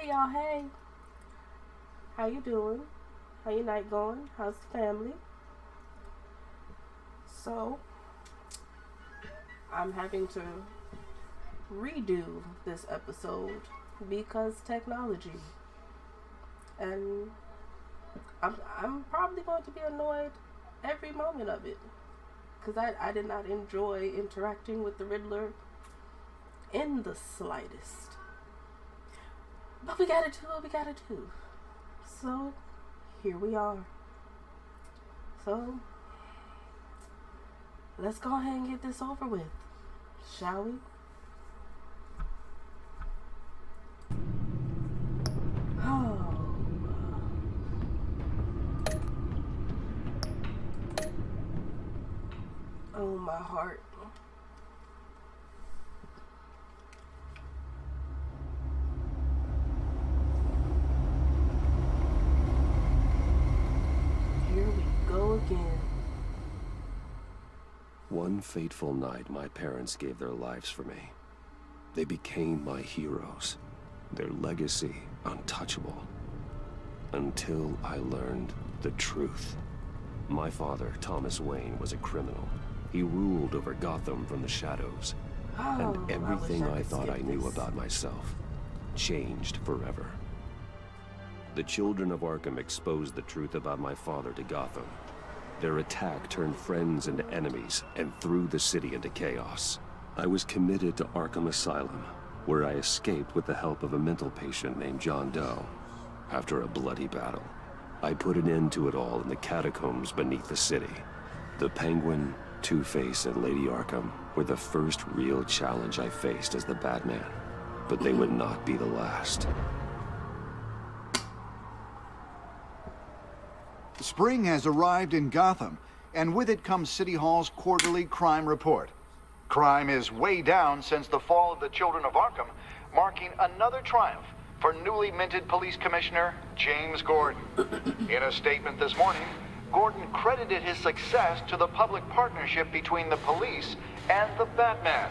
Hey y'all, hey. How you doing? How your night going? How's the family? So, I'm having to redo this episode because technology. And I'm probably going to be annoyed every moment of it. Because I did not enjoy interacting with the Riddler in the slightest. But we gotta do what we gotta do. So, here we are. So, let's go ahead and get this over with, shall we? Oh, my heart. Here we go again. One fateful night, my parents gave their lives for me. They became my heroes. Their legacy untouchable. Until I learned the truth. My father, Thomas Wayne, was a criminal. He ruled over Gotham from the shadows. And everything I thought I knew about myself changed forever. The children of Arkham exposed the truth about my father to Gotham. Their attack turned friends into enemies and threw the city into chaos. I was committed to Arkham Asylum, where I escaped with the help of a mental patient named John Doe. After a bloody battle, I put an end to it all in the catacombs beneath the city. The Penguin, Two-Face, and Lady Arkham were the first real challenge I faced as the Batman, but they would not be the last. Spring has arrived in Gotham, and with it comes City Hall's quarterly crime report. Crime is way down since the fall of the Children of Arkham, marking another triumph for newly minted Police Commissioner James Gordon. In a statement this morning, Gordon credited his success to the public partnership between the police and the Batman.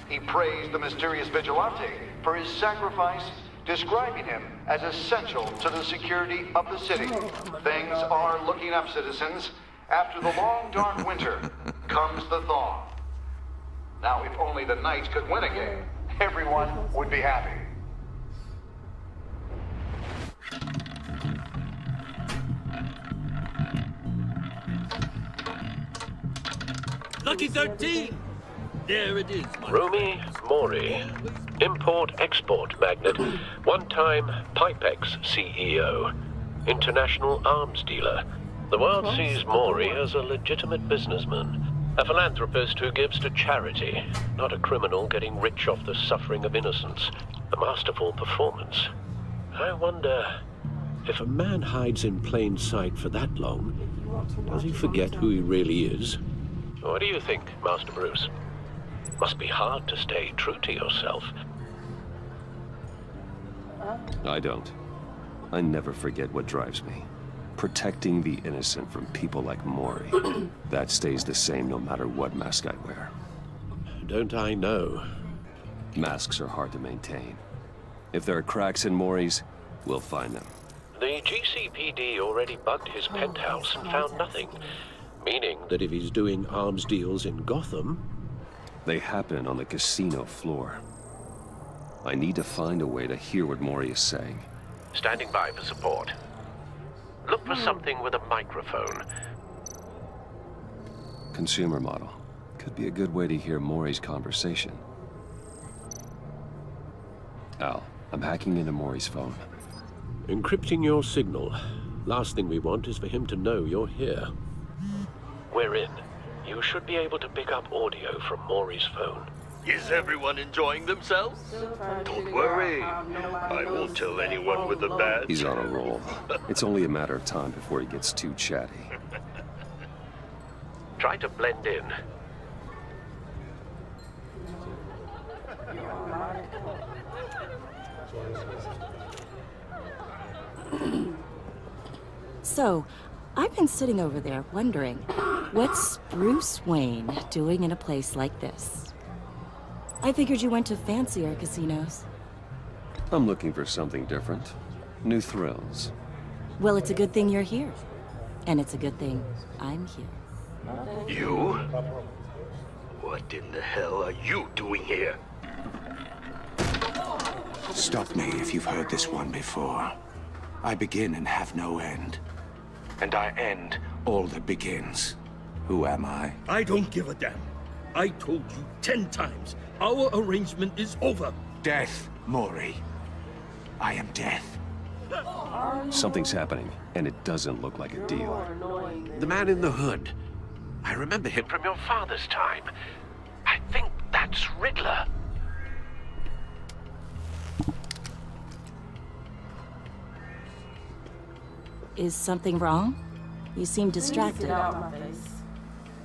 He praised the mysterious vigilante for his sacrifice, describing him as essential to the security of the city. Things are looking up, citizens. After the long, dark winter comes the thaw. Now, if only the Knights could win again, everyone would be happy. Lucky 13! There it is. Rumi Mori, import-export magnate, one-time Pipex CEO, international arms dealer. The world sees Mori as a legitimate businessman, a philanthropist who gives to charity, not a criminal getting rich off the suffering of innocence. A masterful performance. I wonder, if a man hides in plain sight for that long, does he forget who he really is? What do you think, Master Bruce? Must be hard to stay true to yourself. I don't. I never forget what drives me. Protecting the innocent from people like Mori. That stays the same no matter what mask I wear. Don't I know? Masks are hard to maintain. If there are cracks in Mori's, we'll find them. The GCPD already bugged his penthouse and found nothing. Meaning that if he's doing arms deals in Gotham... They happen on the casino floor. I need to find a way to hear what Mori is saying. Standing by for support. Look for something with a microphone. Consumer model. Could be a good way to hear Mori's conversation. Al, I'm hacking into Mori's phone. Encrypting your signal. Last thing we want is for him to know you're here. We're in. You should be able to pick up audio from Mori's phone. Is everyone enjoying themselves? Don't worry. I won't tell anyone with a badge. He's on a roll. It's only a matter of time before he gets too chatty. Try to blend in. So, I've been sitting over there wondering, what's Bruce Wayne doing in a place like this? I figured you went to fancier casinos. I'm looking for something different. New thrills. Well, it's a good thing you're here. And it's a good thing I'm here. You? What in the hell are you doing here? Stop me if you've heard this one before. I begin and have no end. And I end all that begins. Who am I? I don't give a damn. I told you 10 times. Our arrangement is over. Death, Maury. I am death. Something's happening, and it doesn't look like a deal. The man in the hood. I remember him From your father's time. I think that's Riddler. Is something wrong? You seem distracted.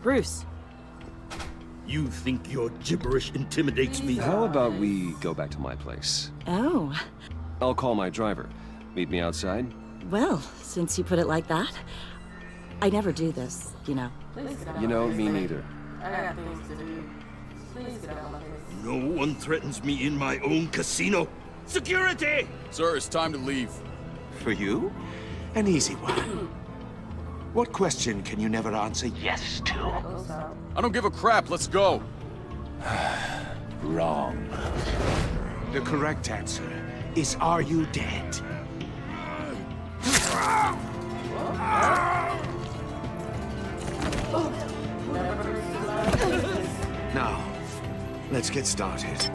Bruce. You think your gibberish intimidates me? How about we go back to my place? Oh. I'll call my driver. Meet me outside? Well, since you put it like that, I never do this, you know. You know, me neither. I got things to do. Please get out of my face. No one threatens me in my own casino. Security! Sir, it's time to leave. For you? An easy one. What question can you never answer yes to? I don't give a crap. Let's go. Wrong. The correct answer is, are you dead? Now, let's get started.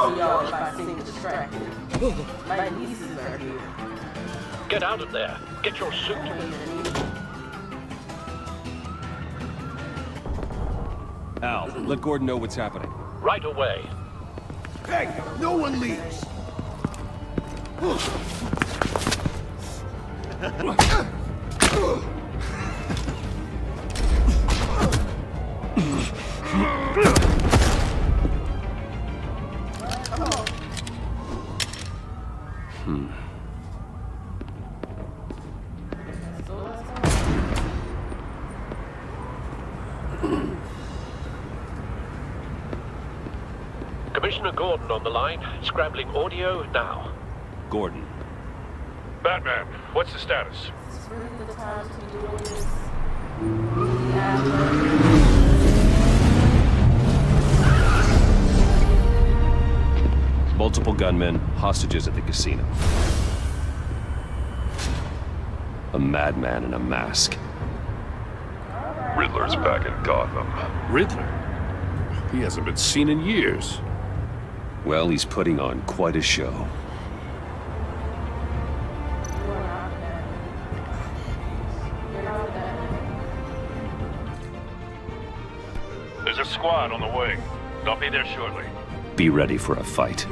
Y'all, if I seem distracted. My nieces are here. Get out of there. Get your suit. Al, let Gordon know what's happening. Right away. Hey, no one leaves! Commissioner Gordon on the line. Scrambling audio now. Gordon. Batman, what's the status? It's really the time to be doing this. Multiple gunmen, hostages at the casino. A madman in a mask. Riddler's back in Gotham. Riddler. He hasn't been seen in years. Well, he's putting on quite a show. There's a squad on the way. They'll be there shortly. Be ready for a fight.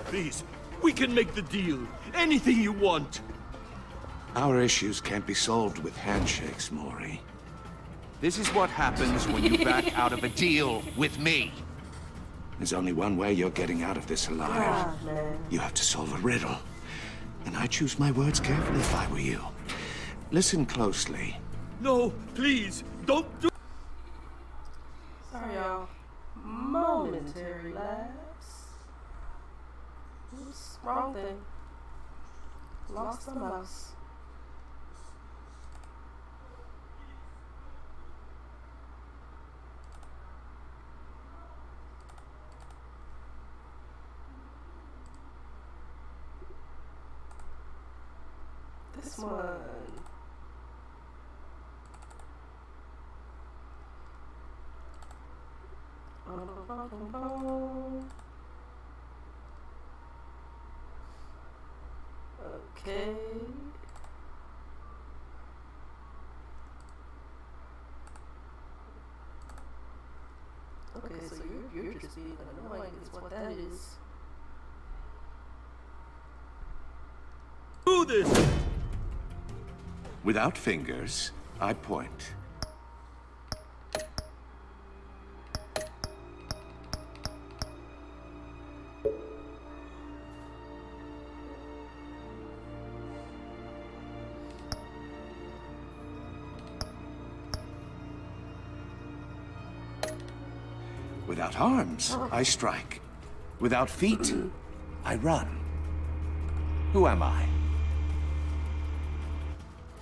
Please, we can make the deal. Anything you want. Our issues can't be solved with handshakes, Maury. This is what happens when you back out of a deal with me. There's only one way you're getting out of this alive. You have to solve a riddle. And I choose my words carefully if I were you. Listen closely. No, please, don't do... Sorry, y'all. Momentary lapse. Oops, wrong thing. Lost the mouse. This one. Okay. Okay, so you're just being annoying is what that is. Do this! Without fingers, I point. Without arms, I strike. Without feet, I run. Who am I?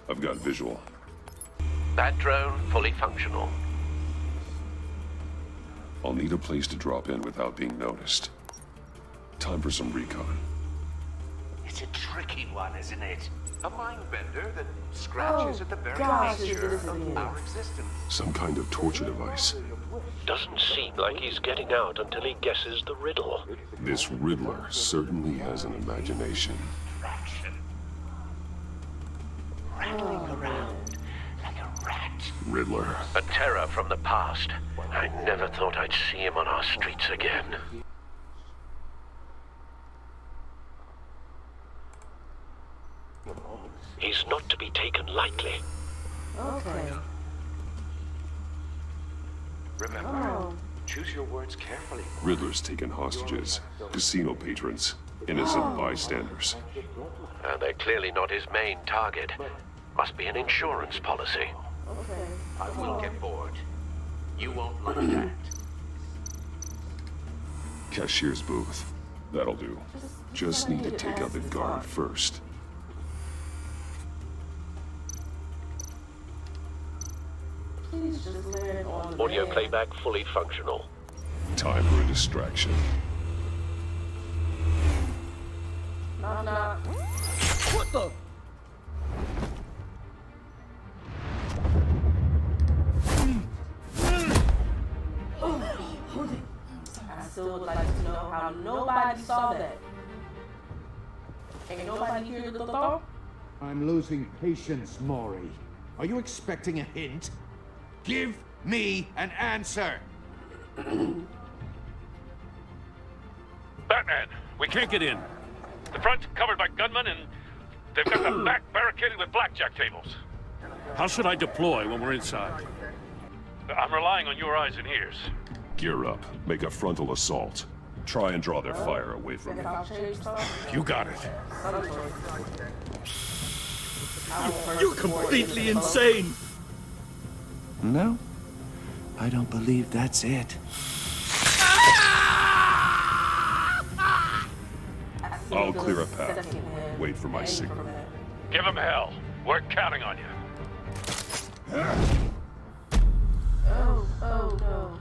I've got visual. That drone fully functional. I'll need a place to drop in without being noticed. Time for some recon. It's a tricky one, isn't it? A mind bender that scratches at the very nature of our existence. Some kind of torture device. Doesn't seem like he's getting out until he guesses the riddle. This Riddler certainly has an imagination. Rattling around like a rat. Riddler. A terror from the past. I never thought I'd see him on our streets again. He's not to be taken lightly. Okay. Remember, choose your words carefully. Riddler's taken hostages, casino patrons, innocent bystanders. They're clearly not his main target. Must be an insurance policy. Okay. I will get bored. You won't like that. Cashier's booth. That'll do. Just need to take out the guard first. Please just land on the Audio bed. playback fully functional. Time for a distraction. Knock, knock. What the? I still would like to know how nobody saw that. Ain't nobody hear the thought? I'm losing patience, Maury. Are you expecting a hint? Give me an answer! Batman, we can't get in. The front's covered by gunmen, and they've got the back barricaded with blackjack tables. How should I deploy when we're inside? I'm relying on your eyes and ears. Gear up. Make a frontal assault. Try and draw their fire away from me. If I'll change stuff, You got it. some choice. You're completely insane! No, I don't believe that's it. I'll clear a path. Wait for my signal. Give them hell. We're counting on you. Oh no.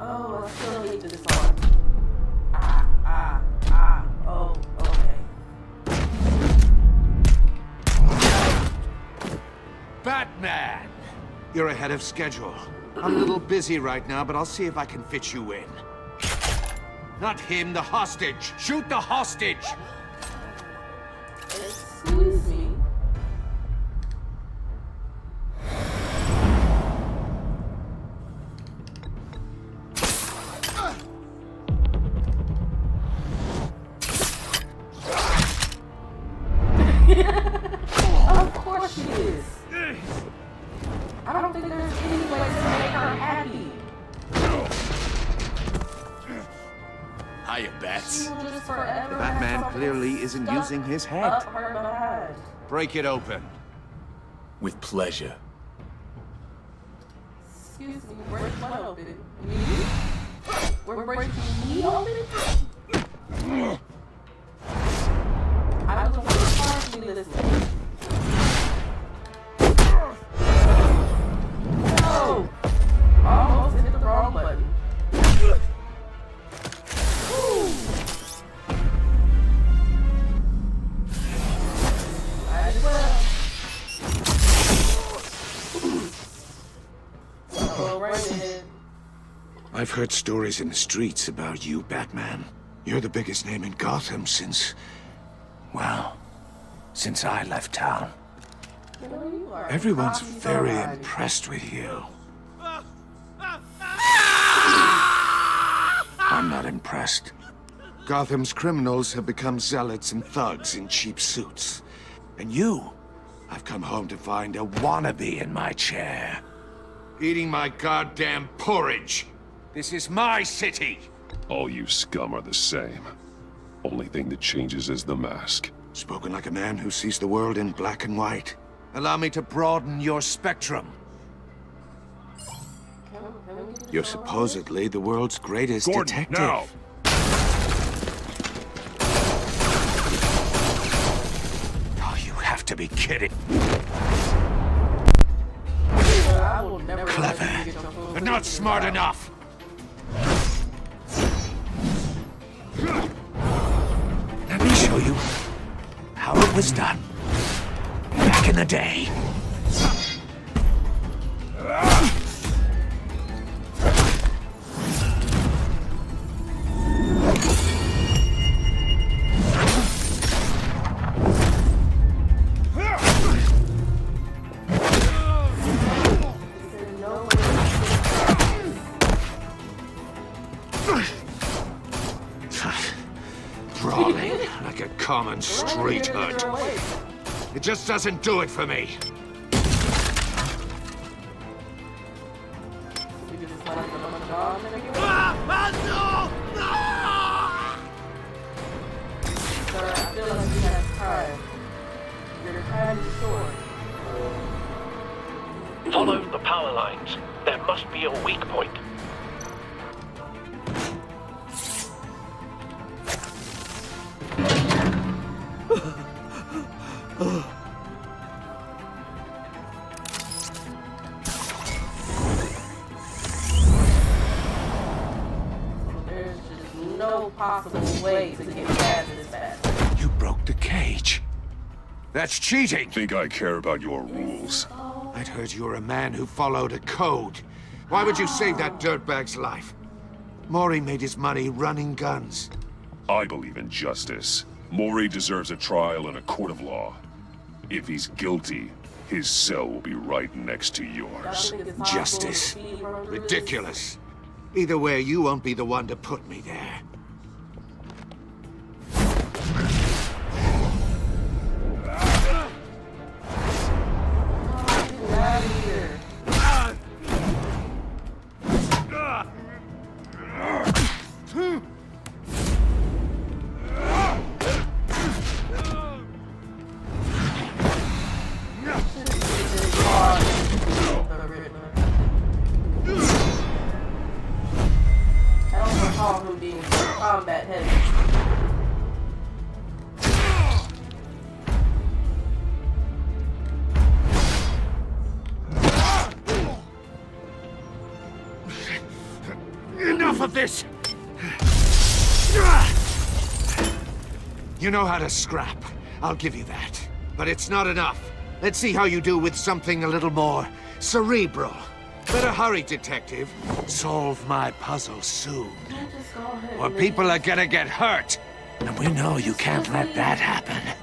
Oh, I still hate this song. Oh, okay. Batman! You're ahead of schedule. I'm a little busy right now, but I'll see if I can fit you in. Not him, the hostage! Shoot the hostage! Excuse me. Of course she is. I don't think there's any way to make her happy. Hiya, Bats. She will just forever have Batman something clearly isn't stuck using his head. up her behind. Break it open. With pleasure. Excuse me, break what open? Me? We're breaking me open? I was partially listening. No! Almost hit the wrong button. Woo! Might as well. So, right ahead. I've heard stories in the streets about you, Batman. You're the biggest name in Gotham since... well, since I left town. You know, you are Everyone's probably very somebody. impressed with you. I'm not impressed. Gotham's criminals have become zealots and thugs in cheap suits. And you, I've come home to find a wannabe in my chair. Eating my goddamn porridge. This is my city. All you scum are the same. Only thing that changes is the mask. Spoken like a man who sees the world in black and white. Allow me to broaden your spectrum. You're supposedly the world's greatest Gordon, detective. now! Oh, you have to be kidding. Clever, but not smart enough. Let me show you how it was done back in the day. Brawling like a common street hood. It just doesn't do it for me. Follow the power lines. There must be a weak point. There's just no possible way to get past this fast. You broke the cage. That's cheating. Think I care about your rules? I'd heard you were a man who followed a code. Why would you save that dirtbag's life? Maury made his money running guns. I believe in justice. Maury deserves a trial in a court of law. If he's guilty, his cell will be right next to yours. Justice. Ridiculous. Either way, you won't be the one to put me there. Combat heavy. Enough of this! You know how to scrap. I'll give you that. But it's not enough. Let's see how you do with something a little more cerebral. Better hurry, detective. Solve my puzzle soon. Or people are gonna get hurt. And we know you can't let that happen.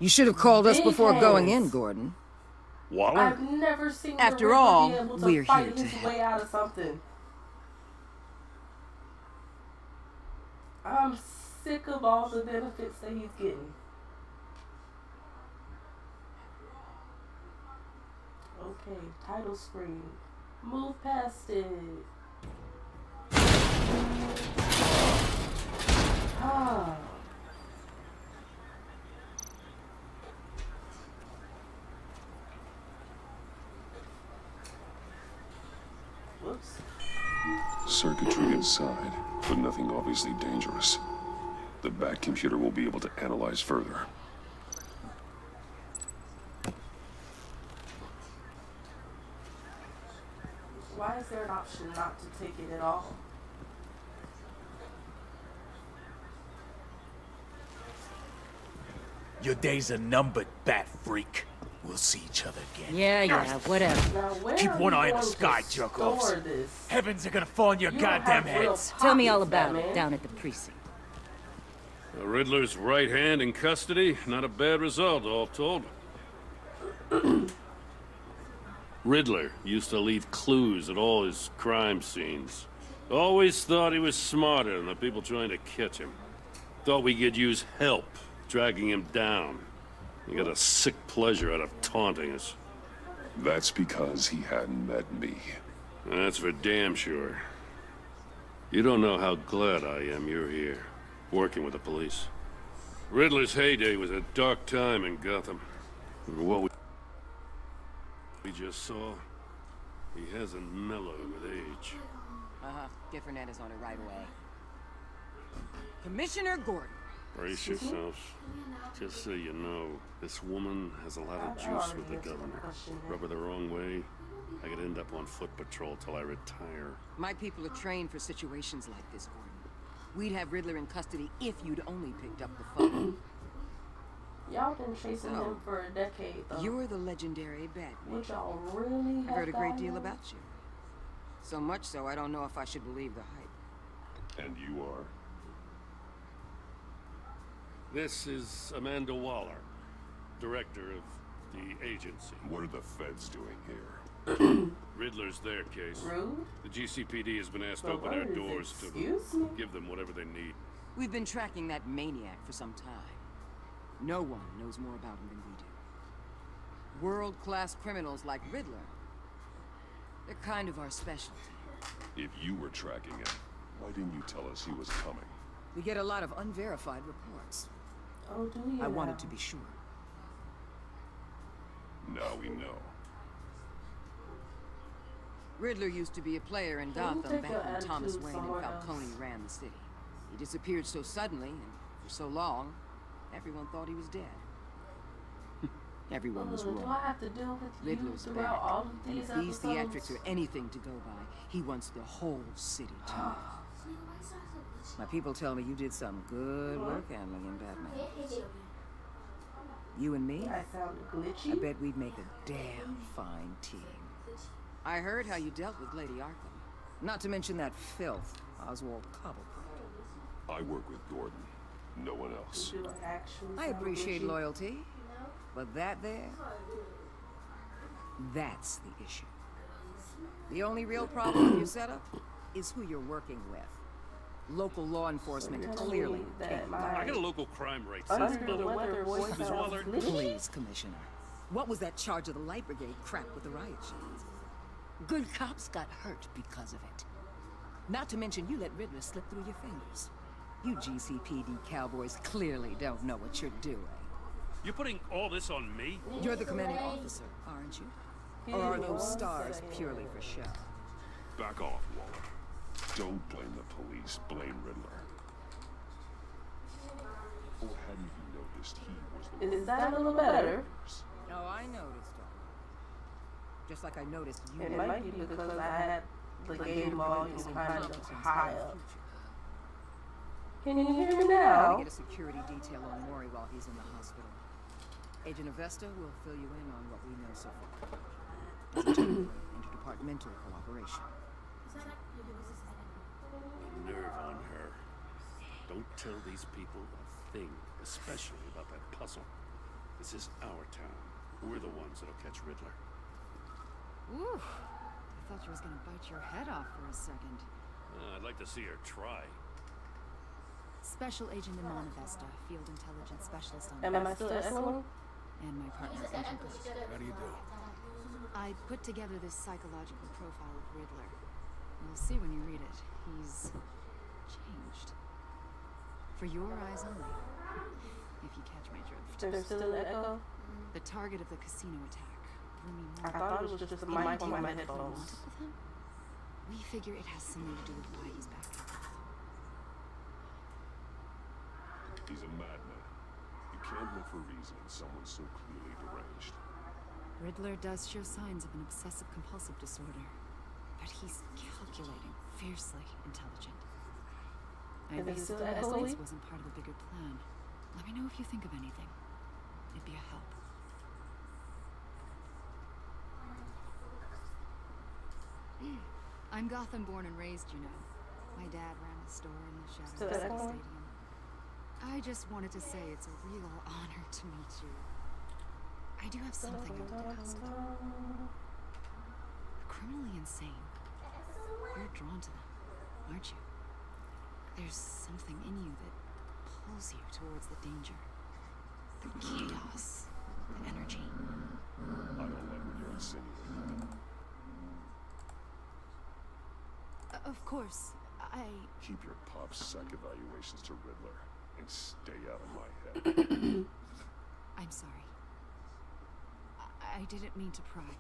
You should have called us before going in, Gordon. Waller? I've never seen After the all, be able to we're fight here to his help. way out of something. I'm sick of all the benefits that he's getting. Okay, title screen. Move past it. Ah. Whoops. Circuitry inside, but nothing obviously dangerous. The back computer will be able to analyze further. Why is there an option not to take it at all? Your days are numbered, bat freak. We'll see each other again. Yeah, whatever. Now, where Keep are one you eye in the going sky, to jerk-offs. store this? Heavens are gonna fall on your You don't goddamn have real heads. Tell me all pockets, about it Batman. down at the precinct. The Riddler's right hand in custody. Not a bad result, all told. Riddler used to leave clues at all his crime scenes. Always thought he was smarter than the people trying to catch him. Thought we could use help dragging him down. He got a sick pleasure out of taunting us. That's because he hadn't met me. That's for damn sure. You don't know how glad I am you're here, working with the police. Riddler's heyday was a dark time in Gotham. What we just saw, he hasn't mellowed with age. Get Fernandez on it right away. Commissioner Gordon. Brace yourselves. Just so you know, this woman has a lot of juice with the governor. Rub her the wrong way, I could end up on foot patrol till I retire. My people are trained for situations like this, Gordon. We'd have Riddler in custody if you'd only picked up the phone. Y'all been chasing him for a decade, though. You're the legendary Batman. Would y'all really have I've heard a great gotten deal him? about you. So much so, I don't know if I should believe the hype. And you are? This is Amanda Waller, director of the agency. What are the feds doing here? Riddler's their case. Rude? The GCPD has been asked to But open what their is doors it? to Excuse me? give them whatever they need. We've been tracking that maniac for some time. No one knows more about him than we do. World-class criminals like Riddler. They're kind of our specialty. If you were tracking him, why didn't you tell us he was coming? We get a lot of unverified reports. Oh, do you I now? wanted to be sure. Now we know. Riddler used to be a player in Can you Gotham take back your when Thomas attitude Wayne and somewhere Falcone else? ran the city. He disappeared so suddenly and for so long, everyone thought he was dead. Everyone was Do wrong. I have to deal with Riddler's you back. throughout all of And these if these episodes? theatrics are anything to go by, he wants the whole city to know. My people tell me you did some good work handling Batman. You and me? I sound glitchy. I bet we'd make a damn fine team. I heard how you dealt with Lady Arkham. Not to mention that filth, Oswald Cobblepot. I work with Gordon. No one else. Do I actually I sound appreciate glitchy? loyalty, but that there, that's the issue. The only real problem with your setup is who you're working with. Local law enforcement clearly that can't. my I got a local crime rate under system. the weather voice Ms. sounds Waller, glitchy. Please, Commissioner. What was that charge of the Light Brigade crap with the riot shields? Good cops got hurt because of it. Not to mention you let Riddler slip through your fingers. You GCPD cowboys clearly don't know what you're doing. you're putting all this on me? You're the commanding officer, aren't you? Or are those stars purely for show? Back off, Waller. Don't blame the police, blame Riddler. Or hadn't you noticed he was the one? Is that a little better? Oh, I noticed all. Just like I noticed you. It might be because I had the game volume kind of high up. Can you hear me now? Get a security detail on Maury while he's in the hospital. Agent Avesta will fill you in on what we know so far. As a gentleman, interdepartmental cooperation. Nerve on her. Don't tell these people a thing, especially about that puzzle. This is our town. We're the ones that'll catch Riddler. Ooh, I thought you was gonna bite your head off for a second. I'd like to see her try. Special Agent Iman Avesta, Field Intelligence Specialist on Am I still echoing? And my partner, Agent Bush. How do you do? I put together this psychological profile of Riddler. You'll see when you read it. He's changed. For your eyes only. If you catch my drift. There's still an echo? The target of the casino attack. Rumi I thought it was just a mic on my headphones. We figure it has something to do with why he's back. He's a madman. You can't look for reason in someone so clearly deranged. Riddler does show signs of an obsessive-compulsive disorder, but he's calculating, fiercely intelligent. I Is it guess still this echoey? wasn't part of the bigger plan. Let me know if you think of anything. It'd be a help. I'm Gotham born and raised, you know. My dad ran a store in the shadows Still of the echoing? stadium. I just wanted to say it's a real honor to meet you. I do have something under the coast. Criminally insane. You're drawn to them, aren't you? There's something in you that pulls you towards the danger. The chaos. The energy. I don't like what you're insinuating. Of course, I... Keep your pop-psych evaluations to Riddler and stay out of my head. I'm sorry. I didn't mean to pry.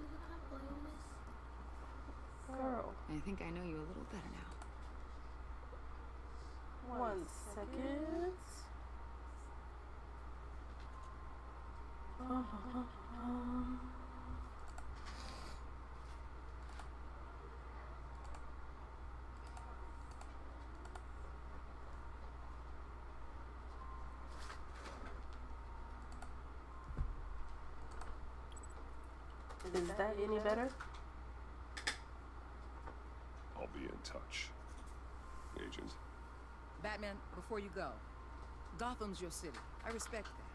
Girl. I think I know you a little better now. 1 second. Is that any better? I'll be in touch, Agent. Batman, before you go, Gotham's your city. I respect that.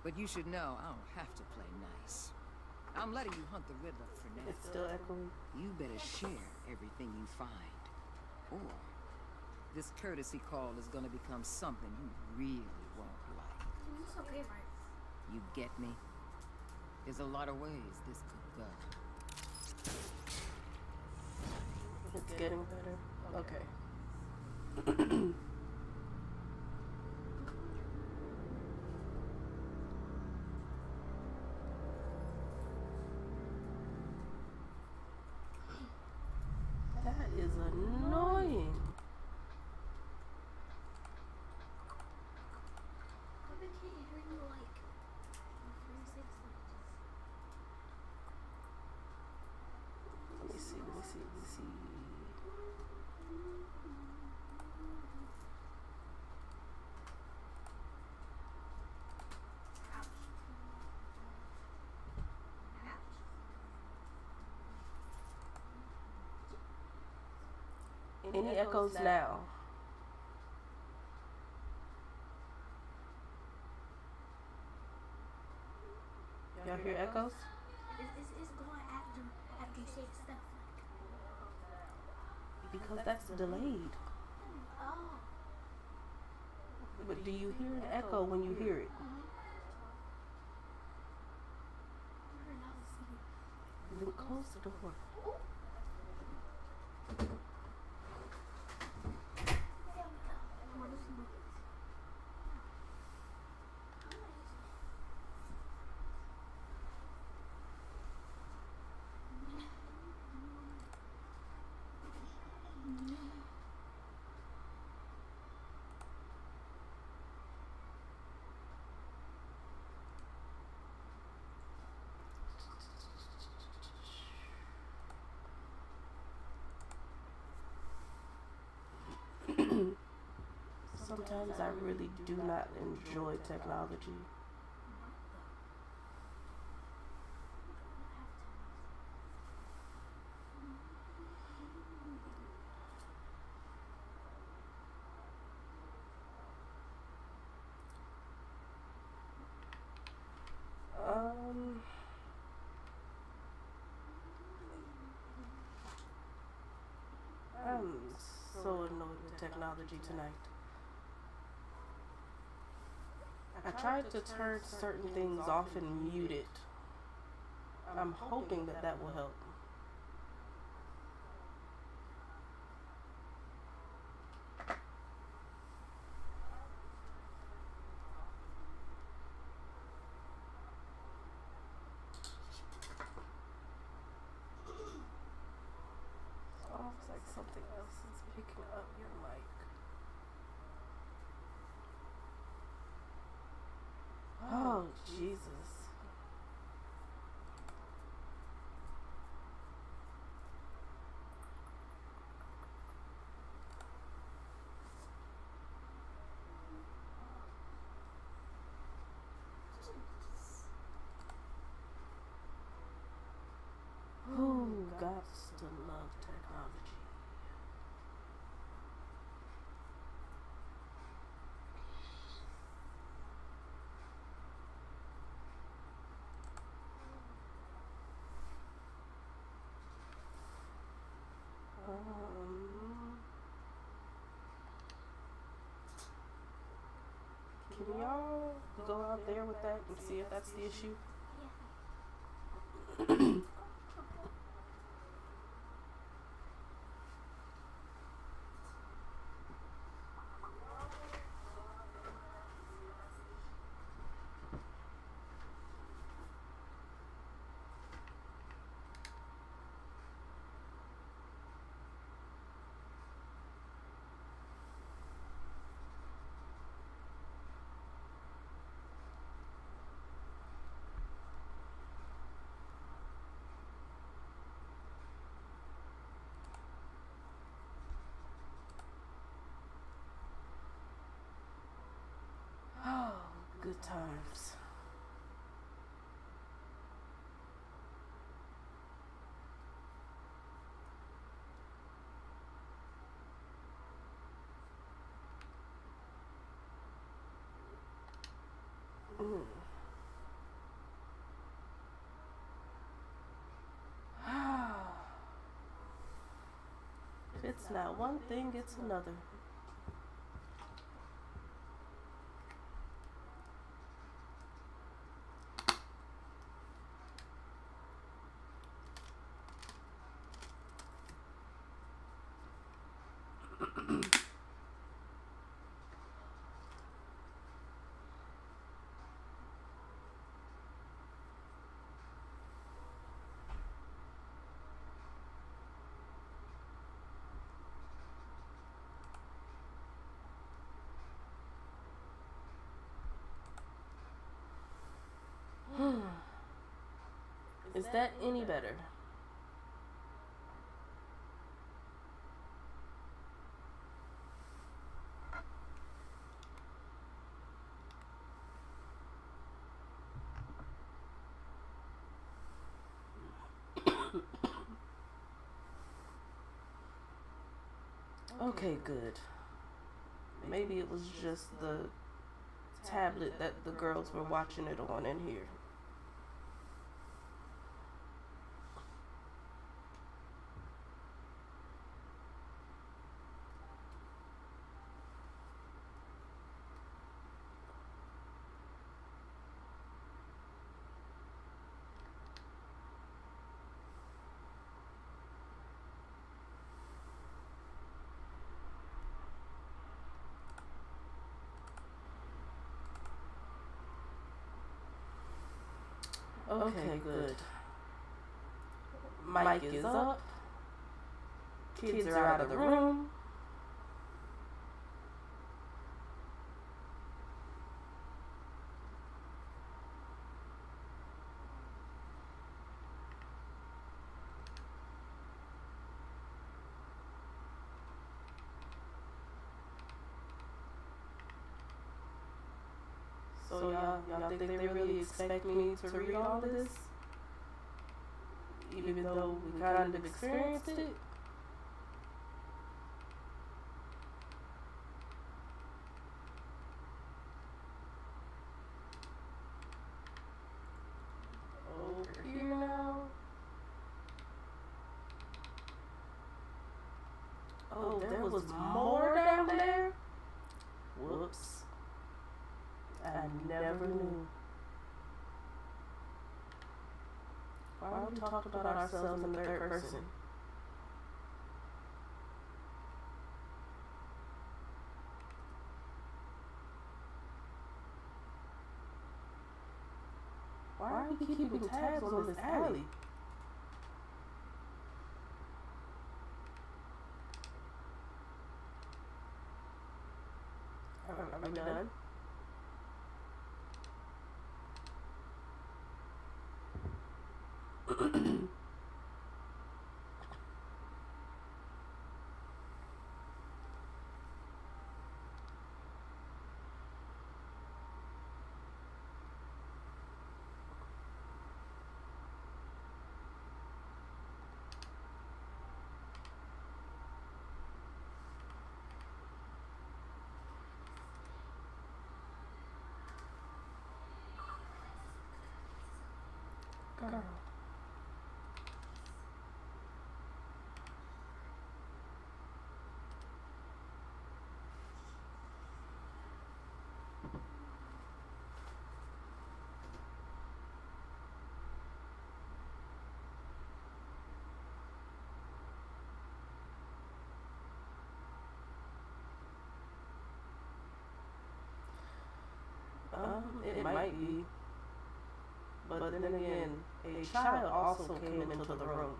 But you should know I don't have to play nice. I'm letting you hunt the Riddler for now. It's still echoing. You better share everything you find. Or this courtesy call is gonna become something you really won't like. It's okay, right? You get me? There's a lot of ways this could go. It's getting better. Okay. That is annoying. Let me see. Any echoes now? Y'all hear echoes? It's going after you say stuff. Because that's delayed. Oh. But do you hear an echo when you hear it? Then close the door. Sometimes I really do not enjoy technology. I'm so annoyed with technology tonight. I tried to turn certain things off and mute it. I'm hoping that that will help. It's almost like something else is picking up your mic. Oh, Jesus. Who got to love technology? Can y'all go out there with that and see if that's the issue? Oh, good times. If it's not one thing, it's another. Is that any better? Okay, good. Maybe it was just the tablet that the girls were watching it on in here. Okay, good. Mic is up. Kids are out of the room. So y'all think they really expect me to read all of this? Even though we kind of experienced it? Over here now. Oh, there was more down there? Whoops. I never knew. Why are we talking about ourselves in the third person? Why are we keeping tabs on this alley? Are we done? Girl. It might be. But then again, a child also came into the room.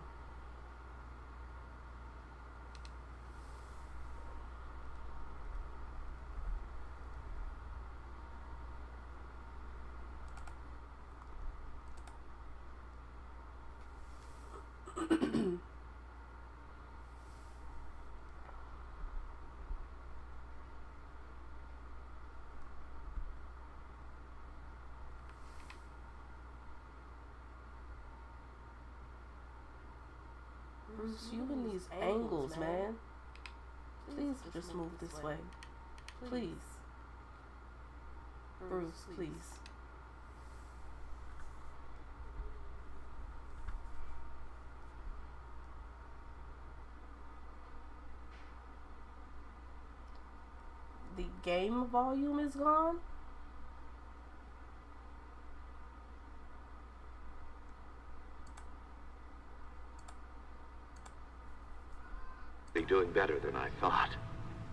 Bruce, you in these angles, man. Please just move this way. Please. Bruce, please. The game volume is gone? You're doing better than I thought.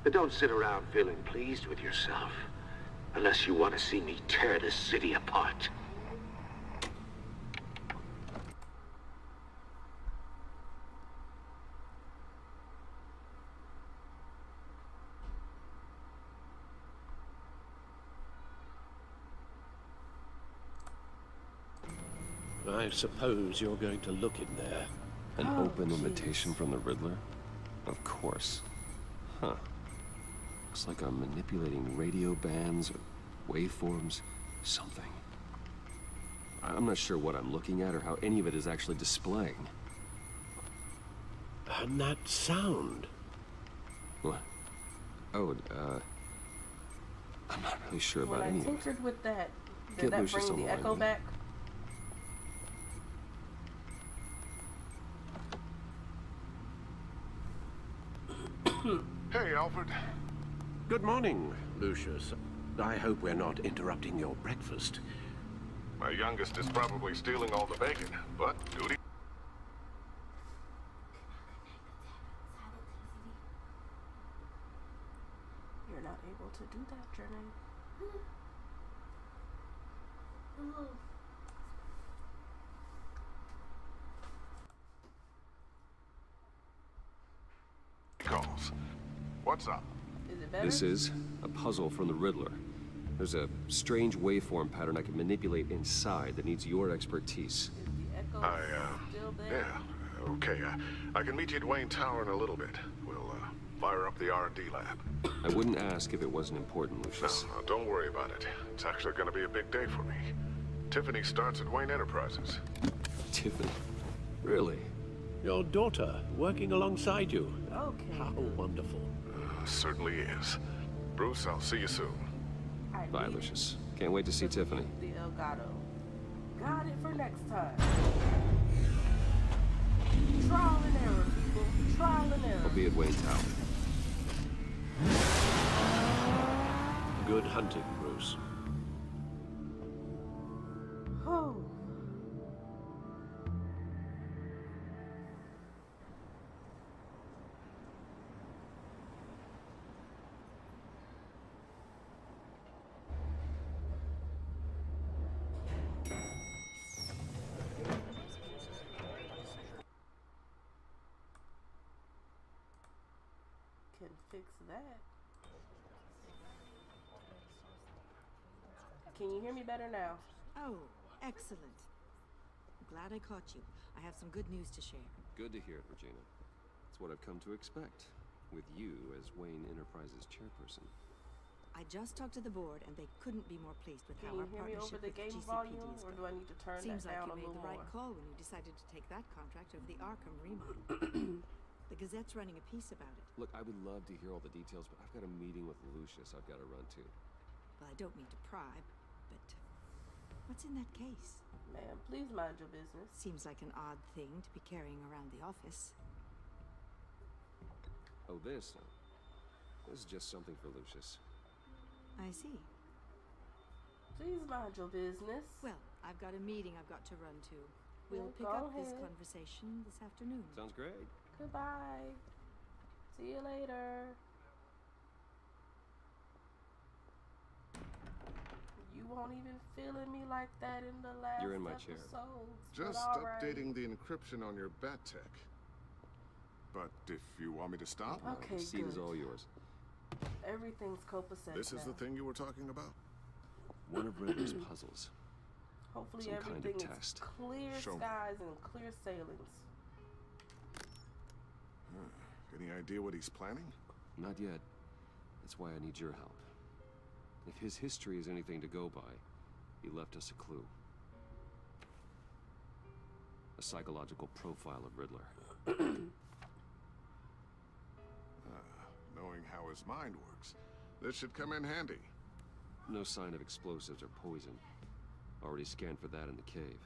But don't sit around feeling pleased with yourself. Unless you want to see me tear this city apart. I suppose you're going to look in there. An open invitation from the Riddler? Of course. Huh. Looks like I'm manipulating radio bands or waveforms, something. I'm not sure what I'm looking at or how any of it is actually displaying. And that sound. What? Oh, I'm not really sure about when any I of it. tinkered with that, did Get that Lucius bring the online, echo will you? back? Hey, Alfred. Good morning, Lucius. I hope we're not interrupting your breakfast. My youngest is probably stealing all the bacon, but duty. You're not able to do that, Journey. Calls. What's up? Is it better? This is a puzzle from the Riddler. There's a strange waveform pattern I can manipulate inside that needs your expertise. Yeah, okay. I can meet you at Wayne Tower in a little bit. We'll, fire up the R&D lab. I wouldn't ask if it wasn't important, Lucius. No, don't worry about it. It's actually gonna be a big day for me. Tiffany starts at Wayne Enterprises. Tiffany? Really? Your daughter working alongside you. Okay. How wonderful. Certainly is. Bruce, I'll see you soon. Bye, Lucius. Can't wait to see Tiffany. The Elgato. Got it for next time. Trial and error, people. Trial and error. I'll be at Wayne Tower. Good hunting, Bruce. Oh. Can fix that. Can you hear me better now? Oh, excellent. Glad I caught you. I have some good news to share. Good to hear it, Regina. It's what I've come to expect, with you as Wayne Enterprises chairperson. I just talked to the board, and they couldn't be more pleased with Can how you our hear me over partnership the with game GCPD volume, is or do going. I need to turn Seems that like down you a made little the right more? call when you decided to take that contract over the Arkham remodel. The Gazette's running a piece about it. Look, I would love to hear all the details, but I've got a meeting with Lucius I've got to run to. Well, I don't mean to pry, but what's in that case? Ma'am, please mind your business. Seems like an odd thing to be carrying around the office. Oh, this? This is just something for Lucius. I see. Please mind your business. Well, I've got a meeting I've got to run to. We'll Well, pick go up this ahead. conversation this afternoon. Sounds great. Goodbye. See you later. You won't even feeling me like that in the last You're in my chair. episodes. Just but all right. updating the encryption on your bat tech. But if you want me to stop, Okay, the seat is all yours. Everything's copacetic. This is now. the thing you were talking about? One of Riddler's puzzles. Hopefully Some kind of everything test. is clear Show me. skies and clear sailings. Any idea what he's planning? Not yet. That's why I need your help. If his history is anything to go by, he left us a clue. A psychological profile of Riddler. Knowing how his mind works, this should come in handy. No sign of explosives or poison. Already scanned for that in the cave.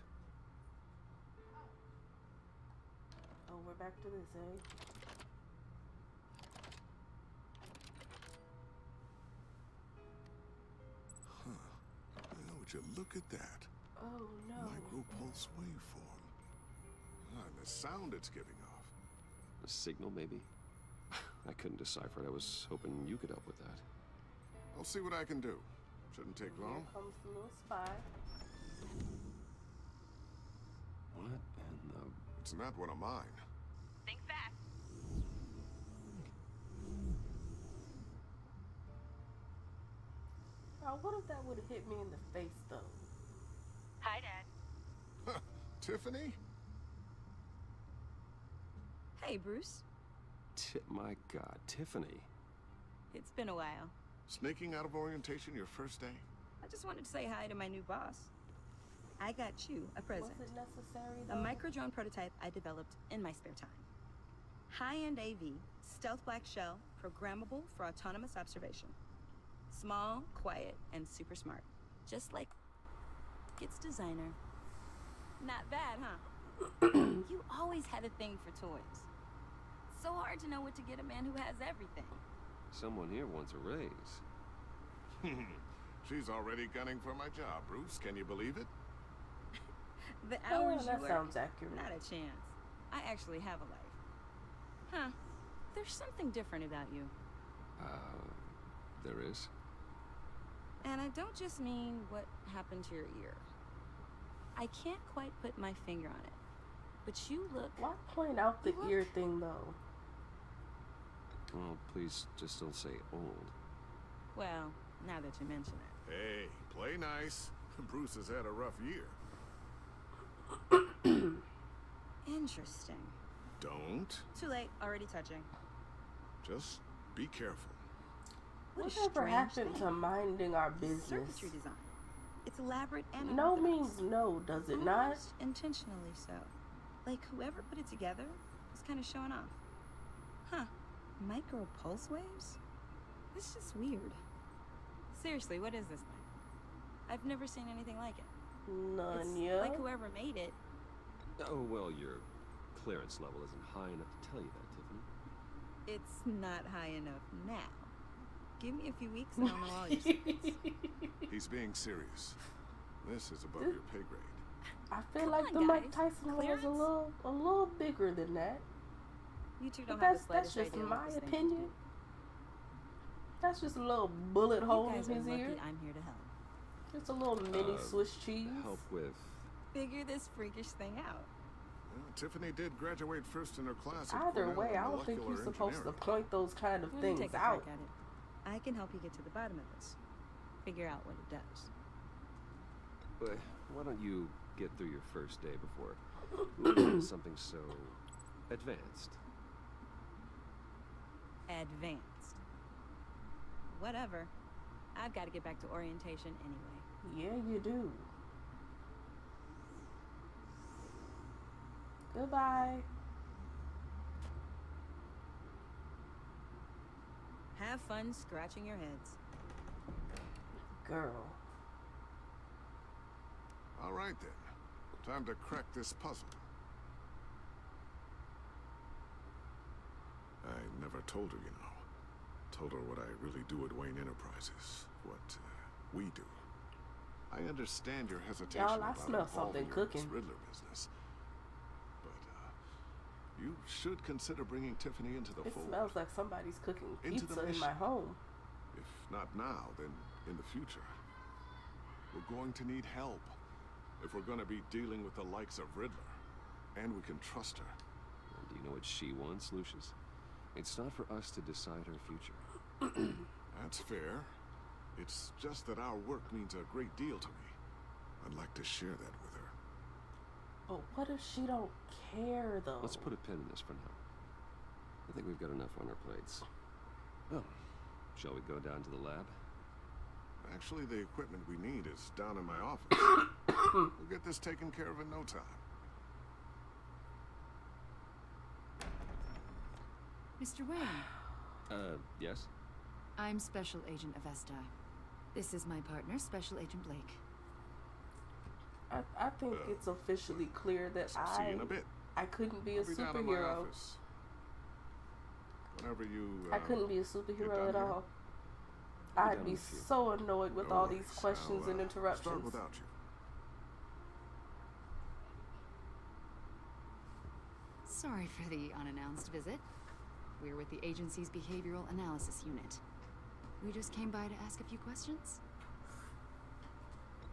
Oh, we're back to this, eh? Well, would you look at that? Oh, no. Micropulse waveform. And the sound it's giving off. A signal, maybe? I couldn't decipher it. I was hoping you could help with that. I'll see what I can do. Shouldn't take long. Here comes the little spy. What in the... It's not one of mine. Think fast. Now, what if that would have hit me in the face, though? Hi, Dad. Tiffany? Hey, Bruce. My God, Tiffany. It's been a while. Sneaking out of orientation your first day? I just wanted to say hi to my new boss. I got you a present. Was it necessary, though? A micro-drone prototype I developed in my spare time. High-end AV, stealth black shell, programmable for autonomous observation. Small, quiet, and super smart. Just like its designer. Not bad, huh? You always had a thing for toys. So hard to know what to get a man who has everything. Someone here wants a raise. She's already gunning for my job, Bruce. Can you believe it? The hours that you work, sounds accurate. not a chance. I actually have a life. Huh. There's something different about you. There is? And I don't just mean what happened to your ear. I can't quite put my finger on it. But you look... Why point out the ear thing, though? Well, please just don't say old. Well, now that you mention it. Hey, play nice. Bruce has had a rough year. Interesting. Don't. Too late. Already touching. Just be careful. Whatever happened to minding our business? Circuitry design. It's elaborate and no means no, does it not? Almost intentionally so. Like whoever put it together was kind of showing off. Huh. Micro pulse waves? This is weird. Seriously, what is this thing? I've never seen anything like it. None, it's like whoever made it. Oh, well, your clearance level isn't high enough to tell you that, Tiffany. It's not high enough now. Give me a few weeks and I'll know all your secrets. He's being serious. This is above your pay grade. I feel like the Mike Tyson one was a little bigger than that. You two don't But have the that's slightest just idea my what this thing opinion. That's just a little bullet hole in You guys his are lucky ear. I'm here to help. Just a little mini Swiss cheese. Help with... Figure this freakish thing out. Well, Tiffany did graduate first in her class. At Either Cornell way, in I don't think you're molecular supposed to engineering. point those kind of Let me things take a out. crack at it. I can help you get to the bottom of this. Figure out what it does. But why don't you get through your first day before moving on to something so advanced? Advanced. Whatever. I've got to get back to orientation anyway. Yeah, you do. Goodbye. Have fun scratching your heads. Girl. All right, then. Time to crack this puzzle. I never told her, you know. Told her what I really do at Wayne Enterprises. What we do. I understand your hesitation Y'all, I about smell involving something her in this cooking. Riddler business. But, you should consider bringing Tiffany into the It fold. smells like somebody's cooking Into the pizza in mission. my home. If not now, then in the future. We're going to need help if we're going to be dealing with the likes of Riddler. And we can trust her. And do you know what she wants, Lucius? It's not for us to decide her future. That's fair. It's just that our work means a great deal to me. I'd like to share that with her. But what if she don't care, though? Let's put a pin in this for now. I think we've got enough on our plates. Well, shall we go down to the lab? Actually, the equipment we need is down in my office. We'll get this taken care of in no time. Mr. Wayne. Yes? I'm Special Agent Avesta. This is my partner, Special Agent Blake. I think it's officially clear that See you in a bit. I couldn't be a I'll be down in my superhero. office. Whenever you, I couldn't be a superhero down at here. all. I'll I'd be so annoyed with No all worries. these questions I'll, and interruptions. Start without you. Sorry for the unannounced visit. We're with the agency's behavioral analysis unit. We just came by to ask a few questions.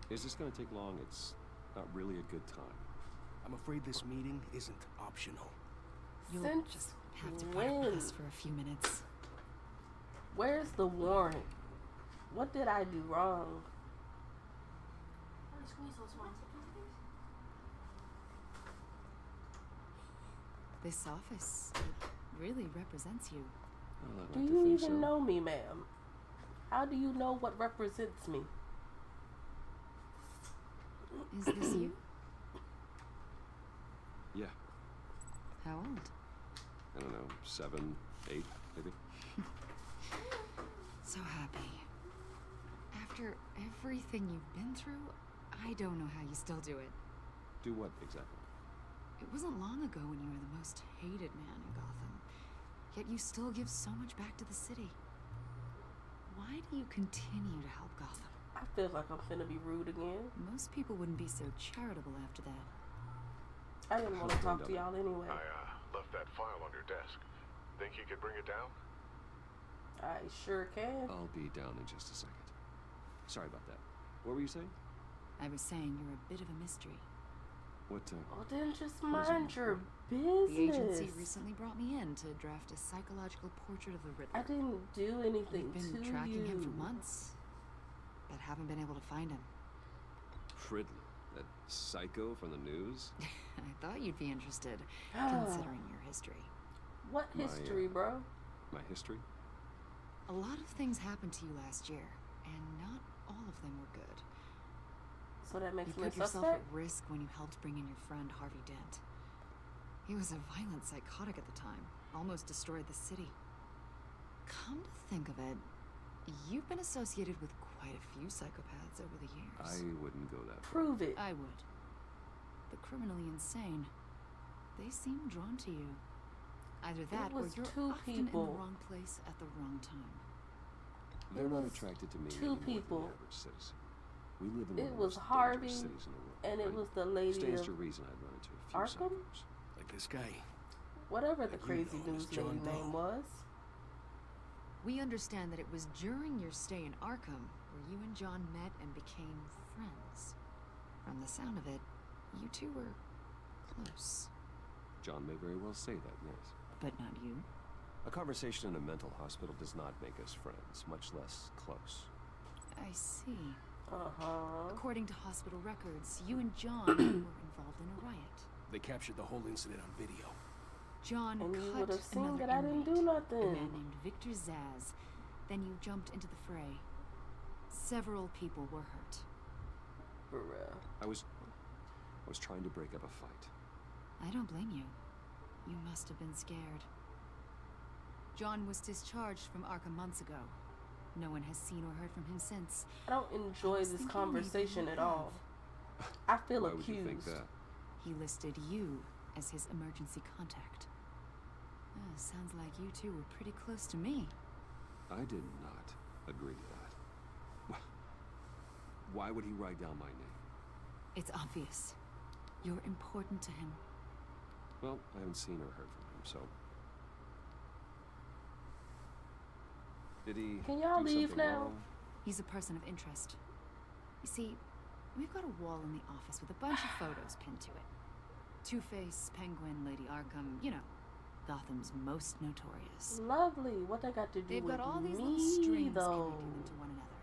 Is this going to take long? It's not really a good time. I'm afraid this meeting isn't optional. You'll Since just have to put up with us for a few minutes. Where's the warrant? What did I do wrong? This office really represents you. Well, I'd Do like to you think even so. know me, ma'am? How do you know what represents me? Is this you? Yeah, How old? I don't know, 7, 8, maybe? So happy. After everything you've been through, I don't know how you still do it. Do what exactly? It wasn't long ago when you were the most hated man in Gotham. Yet you still give so much back to the city. Why do you continue to help Gotham? I feel like I'm finna be rude again. Most people wouldn't be so charitable after that. I didn't want to talk to y'all anyway. I left that file on your desk. Think you could bring it down? I sure can. I'll be down in just a second. Sorry about that. What were you saying? I was saying you're a bit of a mystery. What, Well, then just what is it mind your The business. agency recently brought me in to draft a psychological portrait of the Riddler. I didn't do anything We've been to tracking him for you. months, but haven't been able to find him. Riddler, that psycho from the news? I thought you'd be interested, considering your history. What history, bro? My history? A lot of things happened to you last year, and not all of them were good. So that makes You me a put yourself suspect? at risk when you helped bring in your friend Harvey Dent. He was a violent psychotic at the time, almost destroyed the city. Come to think of it, you've been associated with quite a few psychopaths over the years. I wouldn't go that far. Prove it. I would. The criminally insane. They seem drawn to you. Either that or was you're two often in the people. wrong place at the wrong time. They're not was attracted to me two any more than people. the average citizen. We live in It one of was the most Harvey, dangerous cities in the world, and it right? was the lady Stands of to reason I'd run into a few Arkham? psychos. Like this guy. Whatever the You crazy know him as news John lady name Doe. was. We understand that it was during your stay in Arkham where you and John met and became friends. From the sound of it, you two were close. John may very well say that, yes. But not you. A conversation in a mental hospital does not make us friends, much less close. I see. Uh-huh. According to hospital records, you and John were involved in a riot. They captured the whole incident on video. John And you cut would have seen another that I didn't do inmate, nothing. a man named Victor Zaz. Then you jumped into the fray. Several people were hurt. For real. I was trying to break up a fight. I don't blame you. You must have been scared. John was discharged from Arkham months ago. No one has seen or heard from him since. I don't enjoy this thinking conversation maybe at you all. I feel Why accused. would you think that? He listed you as his emergency contact. Sounds like you two were pretty close to me. I did not agree to that. Why would he write down my name? It's obvious. You're important to him. Well, I haven't seen or heard from him, so... Did he Can y'all do leave something now? wrong? He's a person of interest. You see, We've got a wall in the office with a bunch of photos pinned to it. Two-Face, Penguin, Lady Arkham, you know, Gotham's most notorious. Lovely. What they got to do They've with got all these me, little strings though? connecting them to one another,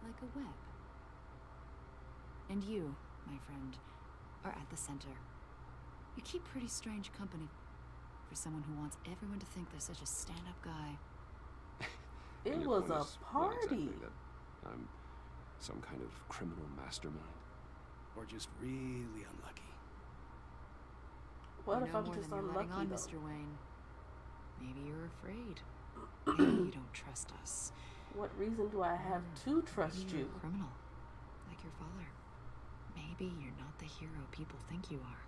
like a web. And you, my friend, are at the center. You keep pretty strange company for someone who wants everyone to think they're such a stand-up guy. It And your was point a is what party. exactly, that I'm some kind of criminal mastermind? Or just really unlucky. What You if know I'm more just than you're unlucky, letting on, though? Mr. Wayne. Maybe you're afraid. Maybe you don't trust us. What reason do I have to trust Maybe you're you? a criminal, like your father. Maybe you're not the hero people think you are.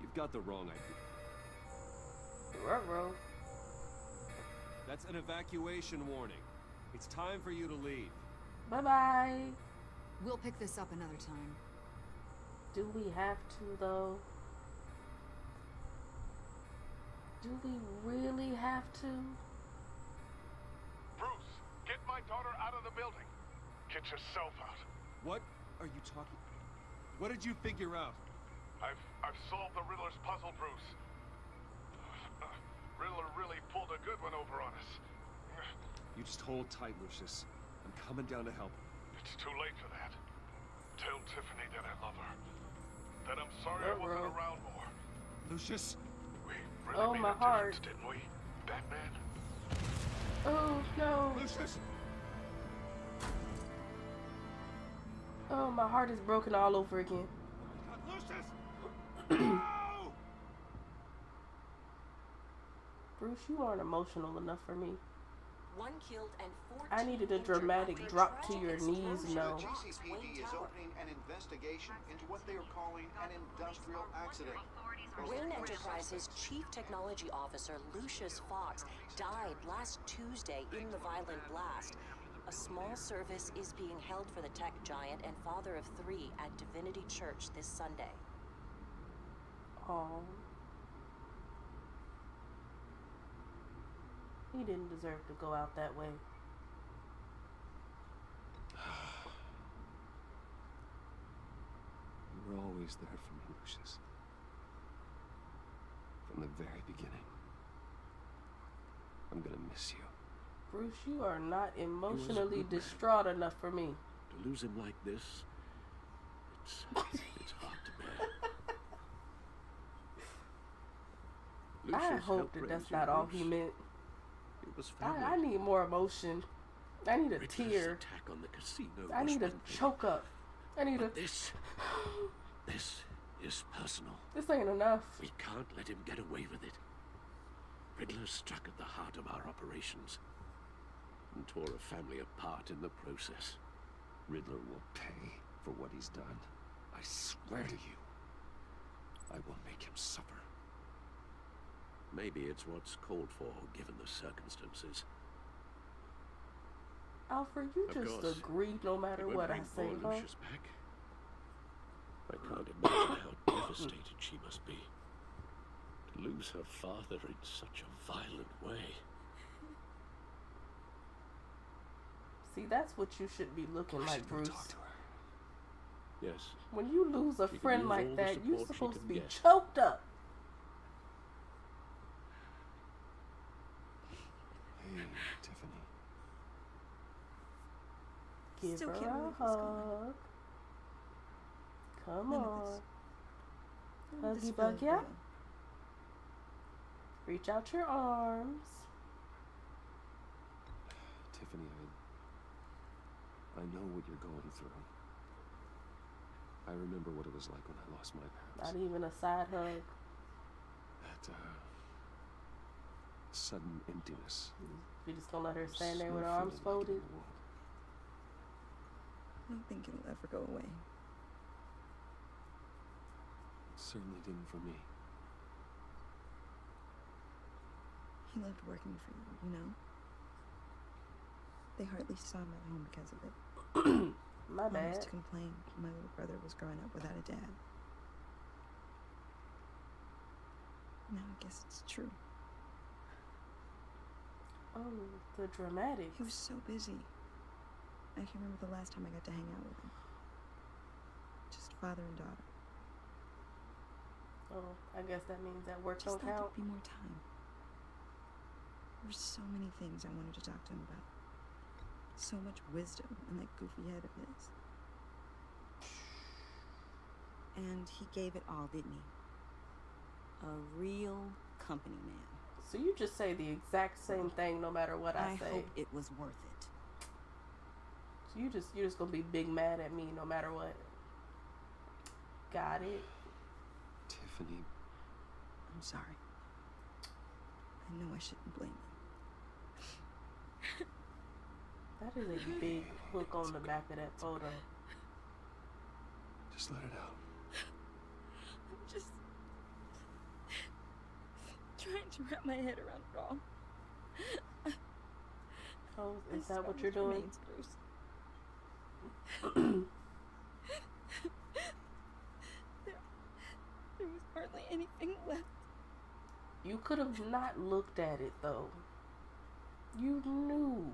You've got the wrong idea. Ruh-roh. That's an evacuation warning. It's time for you to leave. Bye-bye. We'll pick this up another time. Do we have to, though? Do we really have to? Bruce, get my daughter out of the building. Get yourself out. What are you talking? What did you figure out? I've solved the Riddler's puzzle, Bruce. Riddler really pulled a good one over on us. You just hold tight, Lucius. I'm coming down to help. It's too late for that. Tell Tiffany that I love her. That I'm sorry I wasn't around more. Lucius? We really made my a heart. difference, didn't we, Batman? Oh, no. Lucius! Oh, my heart is broken all over again. Lucius! Bruce, you aren't emotional enough for me. One killed and 14 I needed a dramatic drop to your knees, no. The GCPD is opening an investigation into what they are calling an industrial accident. Wayne Enterprises' Chief Technology Officer Lucius Fox died last Tuesday in the violent blast. A small service is being held for the tech giant and father of 3 at Divinity Church this Sunday. Oh. He didn't deserve to go out that way. You were always there for me, Lucius. From the very beginning. I'm gonna miss you. Bruce, you are not He was a emotionally good man. distraught enough for me. To lose him like this, it's hard to bear. I Lucius hope helped that raise that's you, not all Bruce. he meant. It was family. I need more emotion. I need a Riddler's tear. attack on the casino I was need a one thing, choke up. I need but a... this is personal. This ain't enough. We can't let him get away with it. Riddler struck at the heart of our operations and tore a family apart in the process. Riddler will pay for what he's done. I swear to you. I will make him suffer. Maybe it's what's called for, given the circumstances. Alfred, you Of just course, agree no matter it would what I bring say, poor huh? Lucius back. I can't imagine how devastated she must be. To lose her father in such a violent way. See, that's what you should be looking like, Bruce. Yes. When you lose a She can friend use like all the that, you're support she supposed to can be get. choked up. Hey, Tiffany. Give Still her can't a believe he's gone. hug. Come None of on. this. None of this Huggy bug, feels yeah? real. Reach out your arms. Tiffany, I know what you're going through. I remember what it was like when I lost my parents. Not even a side hug. That, sudden emptiness. You just gonna let her There's stand there no with her arms feeling like it in folded? the world. I don't think it'll ever go away. It certainly didn't for me. He loved working for you, you know? They hardly saw him at home because of it. My Mom bad. used to complain my little brother was growing up without a dad. Now I guess it's true. Oh, the dramatic. He was so busy. I can't remember the last time I got to hang out with him. Just father and daughter. Oh, I guess that means that work Just don't thought count. there'd be more time. There were so many things I wanted to talk to him about. So much wisdom in that goofy head of his. And he gave it all, didn't he? A real company man. So you just say the exact same thing no matter what I say. I hope it was worth it. So you're just gonna be big mad at me no matter what. Got it. Tiffany. I'm sorry. I know I shouldn't blame you. That is a big hook on the back of that photo. Just let it out. I'm just trying to wrap my head around it all. Oh, is that what you're doing? There was hardly anything left. You could have not looked at it though. You knew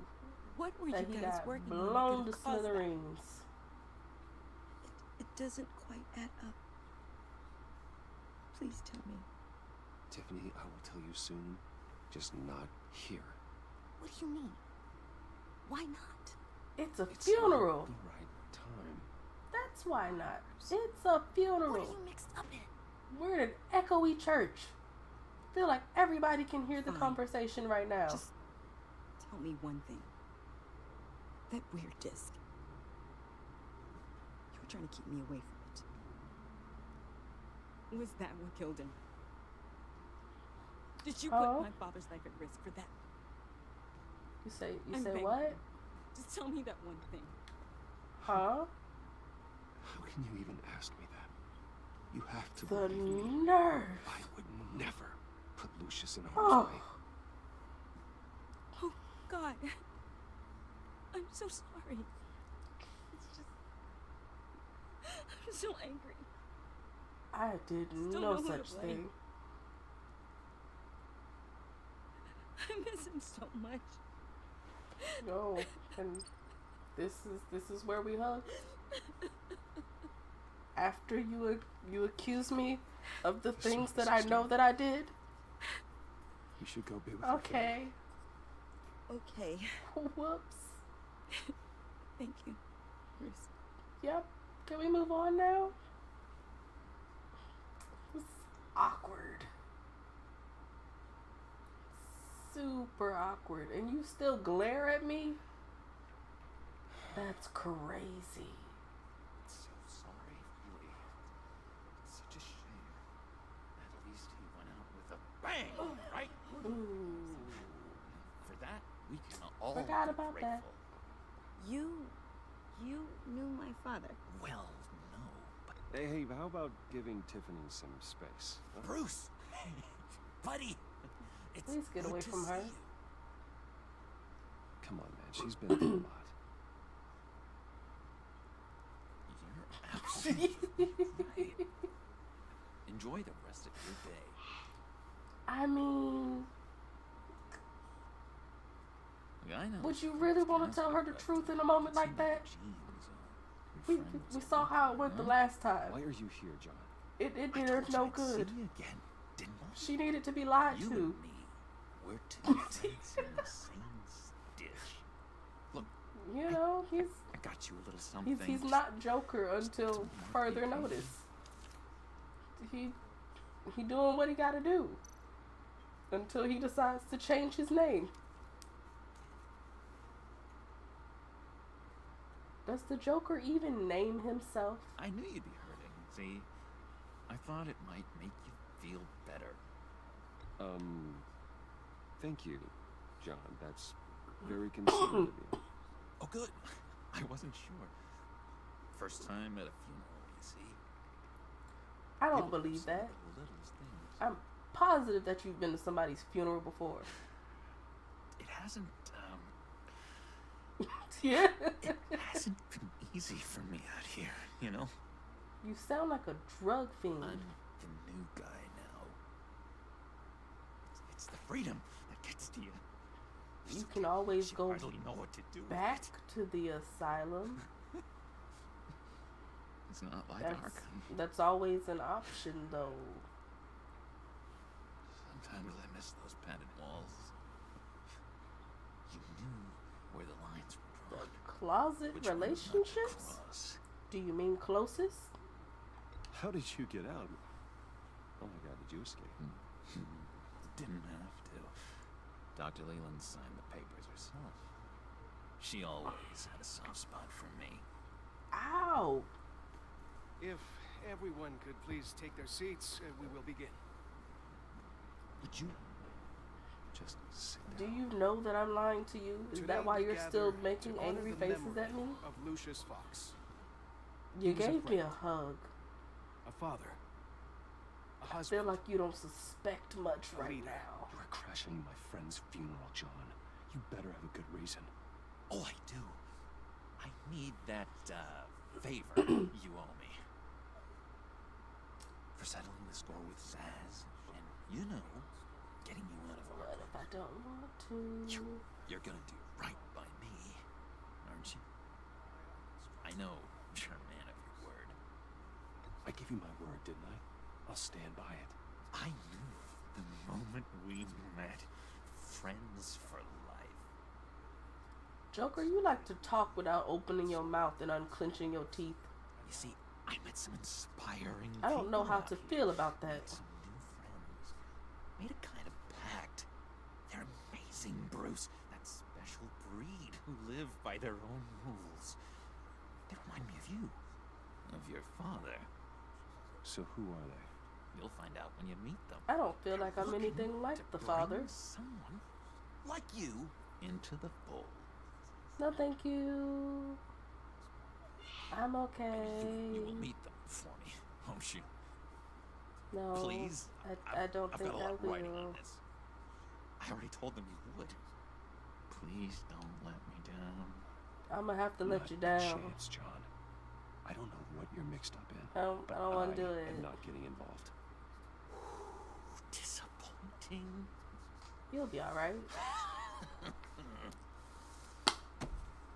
What were that you he guys got working on that blown could to have caused that? smithereens. It doesn't quite add up. Please tell me. Tiffany, I will tell you soon. Just not here. What do you mean? Why not? It's a funeral. Not the right time. That's why not. It's a funeral. What are you mixed up in? We're in an echoey church. I feel like everybody can hear the conversation right now. Just tell me one thing. That weird disc. You were trying to keep me away from it. Was that what killed him? Did you put my father's life at risk for that? You say I'm begging what? you. Just tell me that one thing. Huh? How can you even ask me that? You have to The believe me. nerve. I would never put Lucius in harm's way. Oh, God. I'm so sorry. It's just... I'm so angry. I did Still no know who to such blame. thing. I miss him so much. No, and this is where we hug. After you accuse me of the things that I know that I did. You should go be with Okay. Okay. Whoops. Thank you, Bruce. Yep. Can we move on now? It's awkward. Super awkward. And you still glare at me? That's crazy. So sorry, really. It's such a shame. At least he went out with a bang, right? Ooh. For that, we can all Forgot be about grateful. that. You knew my father. Well, no, but Hey, how about giving Tiffany some space? Huh? Bruce, buddy, it's Please get good away to from her. see you. Come on, man. She's been through a lot. You're absolutely right. Enjoy the rest of your day. I mean, I know. would you really want to tell her the truth in a moment like that? We saw how it went the last time. Why are you here, John? It did her no good. See you again, didn't I? She needed to be lied You to. and me, we're two friends in the same stitch. Look, You know, I got you a little something. he's not Joker until further notice. He doing what he got to do until he decides to change his name. Does the Joker even name himself? I knew you'd be hurting. See, I thought it might make you feel better. Thank you, John. That's very considerate of you. Oh, good. I wasn't sure. First time at a funeral, you see. I don't believe that. The littlest things. I'm positive that you've been to somebody's funeral before. It hasn't, Yeah. It hasn't been easy for me out here, you know? You sound like a drug fiend. I'm the new guy now. It's the freedom that gets to you. You can always She go hardly know what to do back with it. to the asylum. It's not like Arkham. That's always an option, though. Sometimes I miss those padded walls. You knew where the lines were drawn. Closet Which one not to relationships? cross. Do you mean closest? How did you get out? Oh my god, did you escape? Didn't have to. Dr. Leland signed the papers herself. She always had a soft spot for me. Ow! If everyone could please take their seats, we will begin. Would you just sit Do you know that I'm lying to you? Is Today that why we you're still gather making to honor angry the faces memory at me? Of Lucius Fox. You He was a gave me a friend, hug. a father, a I husband. feel like you don't suspect much A right leader. now. You are crashing my friend's funeral, John. You better have a good reason. Oh, I do. I need that, favor you owe me. For settling the score with Zaz, and, you know, getting you out of What Arkham. if I don't want to? You're gonna do right by me, aren't you? I know you're a man of your word. I gave you my word, didn't I? I'll stand by it. I knew the moment we met. Friends for life. Joker, you like to talk without opening your mouth and unclenching your teeth. You see, I met some inspiring I don't know people how out to here. feel about that. Some new friends. Made a kind of pact. They're amazing, Bruce. That special breed who live by their own rules. They remind me of you. Of your father. So who are they? You'll find out when you meet them. I don't feel like I'm anything like the father. Bring someone like you into the fold. No, thank you. I'm okay. You will meet them for me, won't you? No, Please? I don't I've think got a I lot writing will. on this. I already told them you would. Please don't let me down. I'm gonna have to let Not you a down. chance, John. I don't know what you're mixed up in. I don't want to do it. I'm not getting involved. Disappointing. You'll be all right.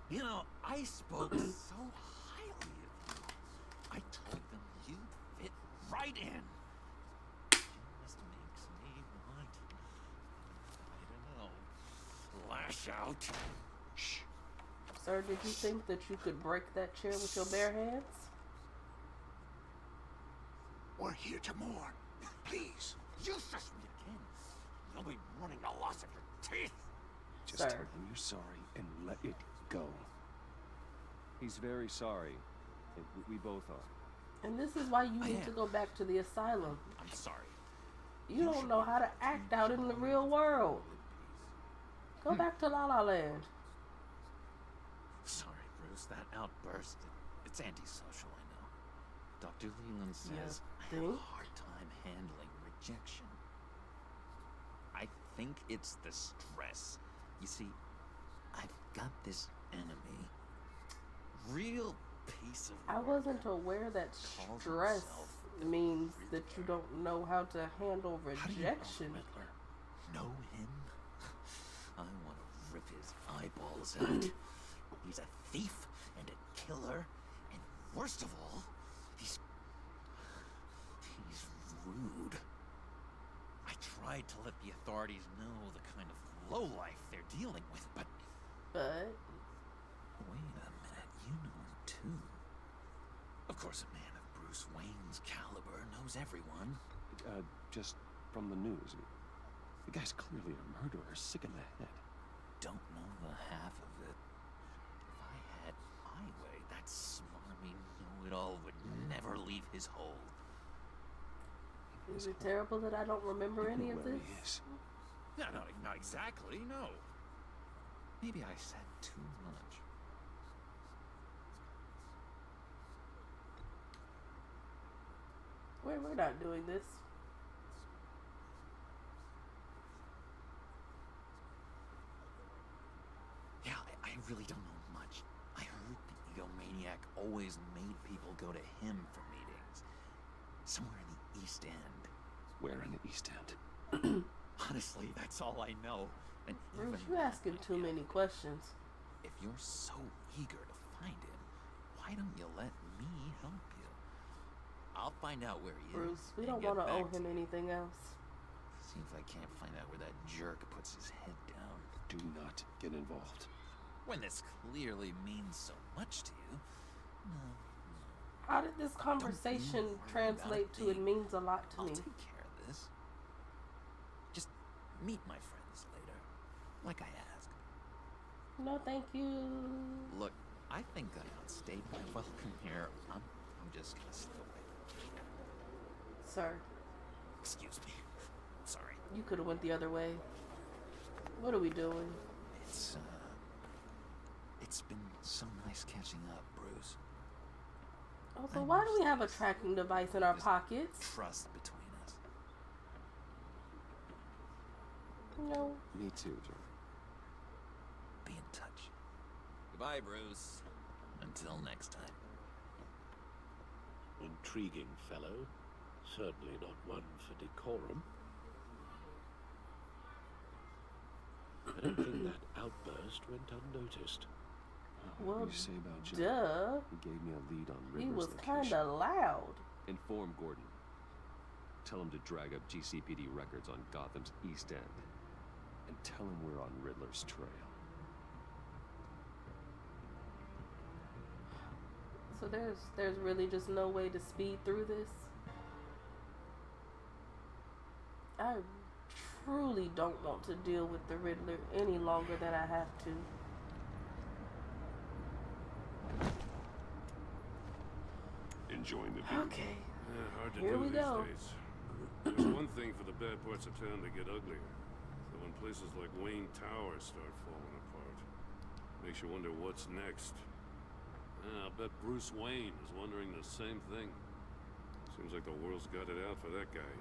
You know, I spoke so highly of you. I told them you fit right in. It just makes me want, I don't know, lash out. Shh. Sir, did you think that you could break that chair with your bare hands? We're here to mourn. Please. You shush me again. You'll be mourning the loss of your teeth. Just Sir. tell him you're sorry and let it go. He's very sorry. We both are. And this is why you need to go back to the asylum. I'm sorry. You don't know how to act out in the real world. Go back to La La Land. Sorry, Bruce. That outburst, it's antisocial, I know. Dr. Leland says I have a hard time handling rejection. I think it's the stress. You see, I've got this enemy. Real piece of I work. wasn't aware that Calls stress himself means that you don't know how to handle How do you know rejection. Riddler? Know him? I want to rip his eyeballs out. He's a thief and a killer, and worst of all, he's rude. I tried to let the authorities know the kind of lowlife they're dealing with, but wait a minute, you know him too. Of course, a man of Bruce Wayne's caliber knows everyone. Just from the news. The guy's clearly a murderer, sick in the head. Don't know the half of it. If I had my way, that smarmy know-it-all would never leave his hole. Is it terrible that I don't remember any of this? Is. No, not exactly, no. Maybe I said too much. We're not doing this. Yeah, I really don't know much. I heard the egomaniac always made people go to him for meetings. Somewhere in the East End. Where in the East End? Honestly, that's all I know. And Bruce, even you asking too many questions. if you're so eager to find him, why don't you let me help you? I'll find out where he Bruce, is. we and don't get want to owe back him anything else. See if I can't find out where that jerk puts his head down. Do not get involved. When this clearly means so much to you. No. How did this conversation translate to it means a lot to I'll me? take care of this. Just meet my friends later, like I asked. No, thank you. Look, I think I outstayed my welcome here. I'm just gonna slip away. Sir, Excuse me. Sorry. you could have went the other way. What are we doing? It's been so nice catching up, Bruce. Also, why do we have a tracking device in our pockets? Trust between us. No. Me too, John. Be in touch. Goodbye, Bruce. Until next time. Intriguing fellow. Certainly not one for decorum. I don't think that outburst went unnoticed. Well, What do you say about John? duh. He gave me a lead on Riddler's He was location. kind of loud. Inform Gordon. Tell him to drag up GCPD records on Gotham's East End. And tell him we're on Riddler's trail. So there's really just no way to speed through this. I truly don't want to deal with the Riddler any longer than I have to. Enjoying the view. Okay. Yeah, hard to Here do we these go. days. There's one thing for the bad parts of town to get uglier. So when places like Wayne Tower start falling apart, makes you wonder what's next. Yeah, I'll bet Bruce Wayne is wondering the same thing. Seems like the world's got it out for that guy.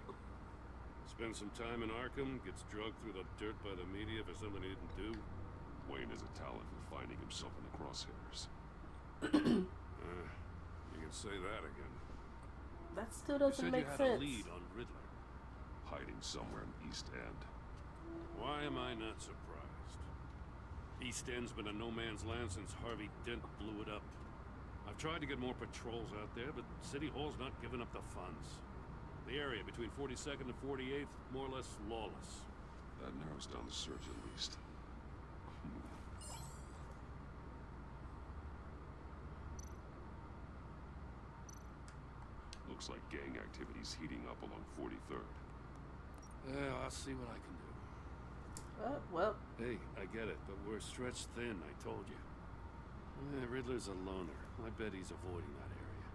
Spends some time in Arkham, gets drugged through the dirt by the media for something he didn't do. Wayne has a talent for finding himself in the crosshairs. You can say that again. That still You doesn't said make you had sense. a lead on Riddler. Hiding somewhere in the East End. Why am I not surprised? East End's been a no man's land since Harvey Dent blew it up. I've tried to get more patrols out there, but City Hall's not giving up the funds. The area between 42nd and 48th, more or less lawless. That narrows down the search at least. Looks like gang activity's heating up along 43rd. Yeah, I'll see what I can do. Well. Hey, I get it, but we're stretched thin, I told you. Riddler's a loner. I bet he's avoiding that area.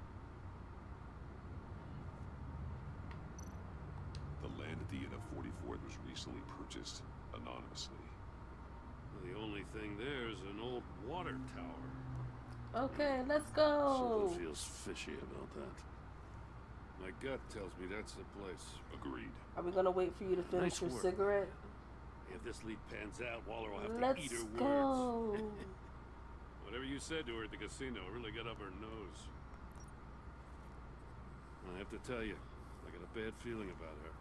The land at the end of 44th was recently purchased anonymously. The only thing there is an old water tower. Okay, let's go. Something feels fishy about that. My gut tells me that's the place. Agreed. Are we gonna wait for you to finish Nice your work. cigarette? If this lead pans out, Waller will have Let's to eat her go. words. Whatever you said to her at the casino really got up her nose. I have to tell you, I got a bad feeling about her.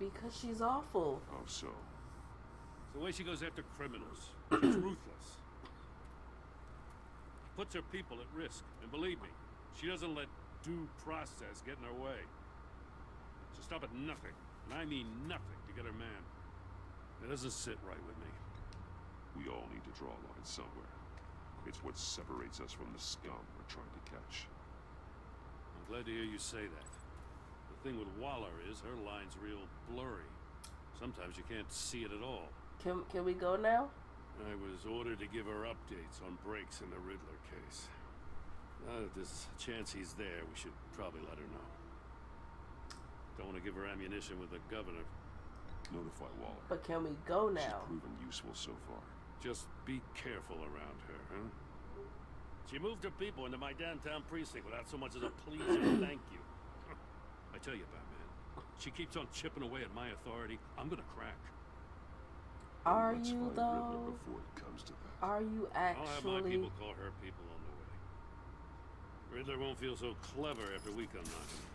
Because she's awful. Oh, so? It's the way she goes after criminals. She's ruthless. Puts her people at risk. And believe me, she doesn't let due process get in her way. She'll stop at nothing, and I mean nothing, to get her man. It doesn't sit right with me. We all need to draw a line somewhere. It's what separates us from the scum we're trying to catch. I'm glad to hear you say that. The thing with Waller is her line's real blurry. Sometimes you can't see it at all. Can we go now? I was ordered to give her updates on breaks in the Riddler case. Now that there's a chance he's there, we should probably let her know. Don't want to give her ammunition with the governor. Notify Waller. But can we go She's now? proven useful so far. Just be careful around her, huh? She moved her people into my downtown precinct without so much as a please or a thank you. I tell you, Batman, she keeps on chipping away at my authority. I'm gonna crack. Are Let's you find though? Riddler before it comes to that. Are you I'll have my actually? people call her people on the way. Riddler won't feel so clever after we come knocking.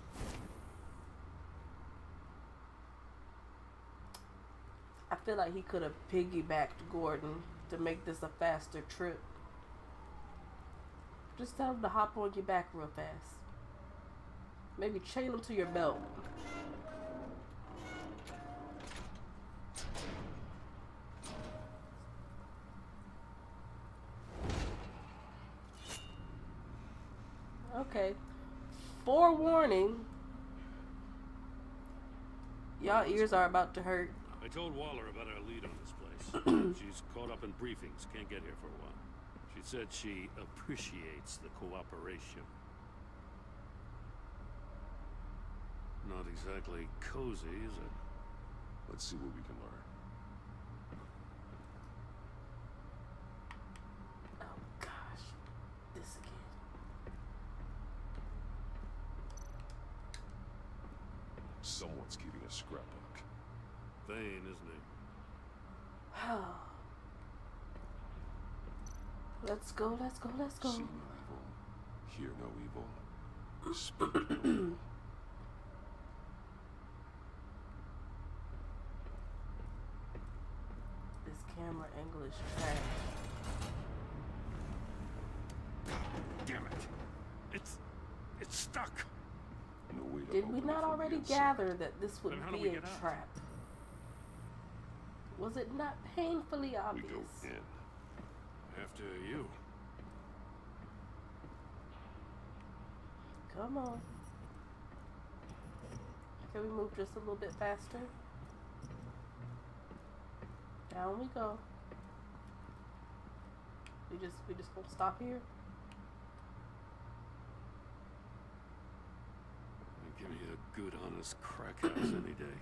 I feel like he could have piggybacked Gordon to make this a faster trip. Just tell him to hop on your back real fast. Maybe chain him to your belt. Okay. Forewarning. Y'all ears are about to hurt. I told Waller about our lead on this place. She's caught up in briefings, can't get here for a while. She said she appreciates the cooperation. Not exactly cozy, is it? Let's see what we can learn. Oh gosh. This again. Someone's keeping a scrapbook. Vain, isn't he? Let's go, let's go, let's go. See no evil, hear no evil, speak no evil. This camera angle is trash. Damn it! It's stuck. No way to Did we open it not from already the inside. gather that this would Then how do be we a get out? trap? Was it not painfully We obvious? go in. After you. Come on. Can we move just a little bit faster? Down we go. We just gonna stop here? Give me a good, honest crack house any day.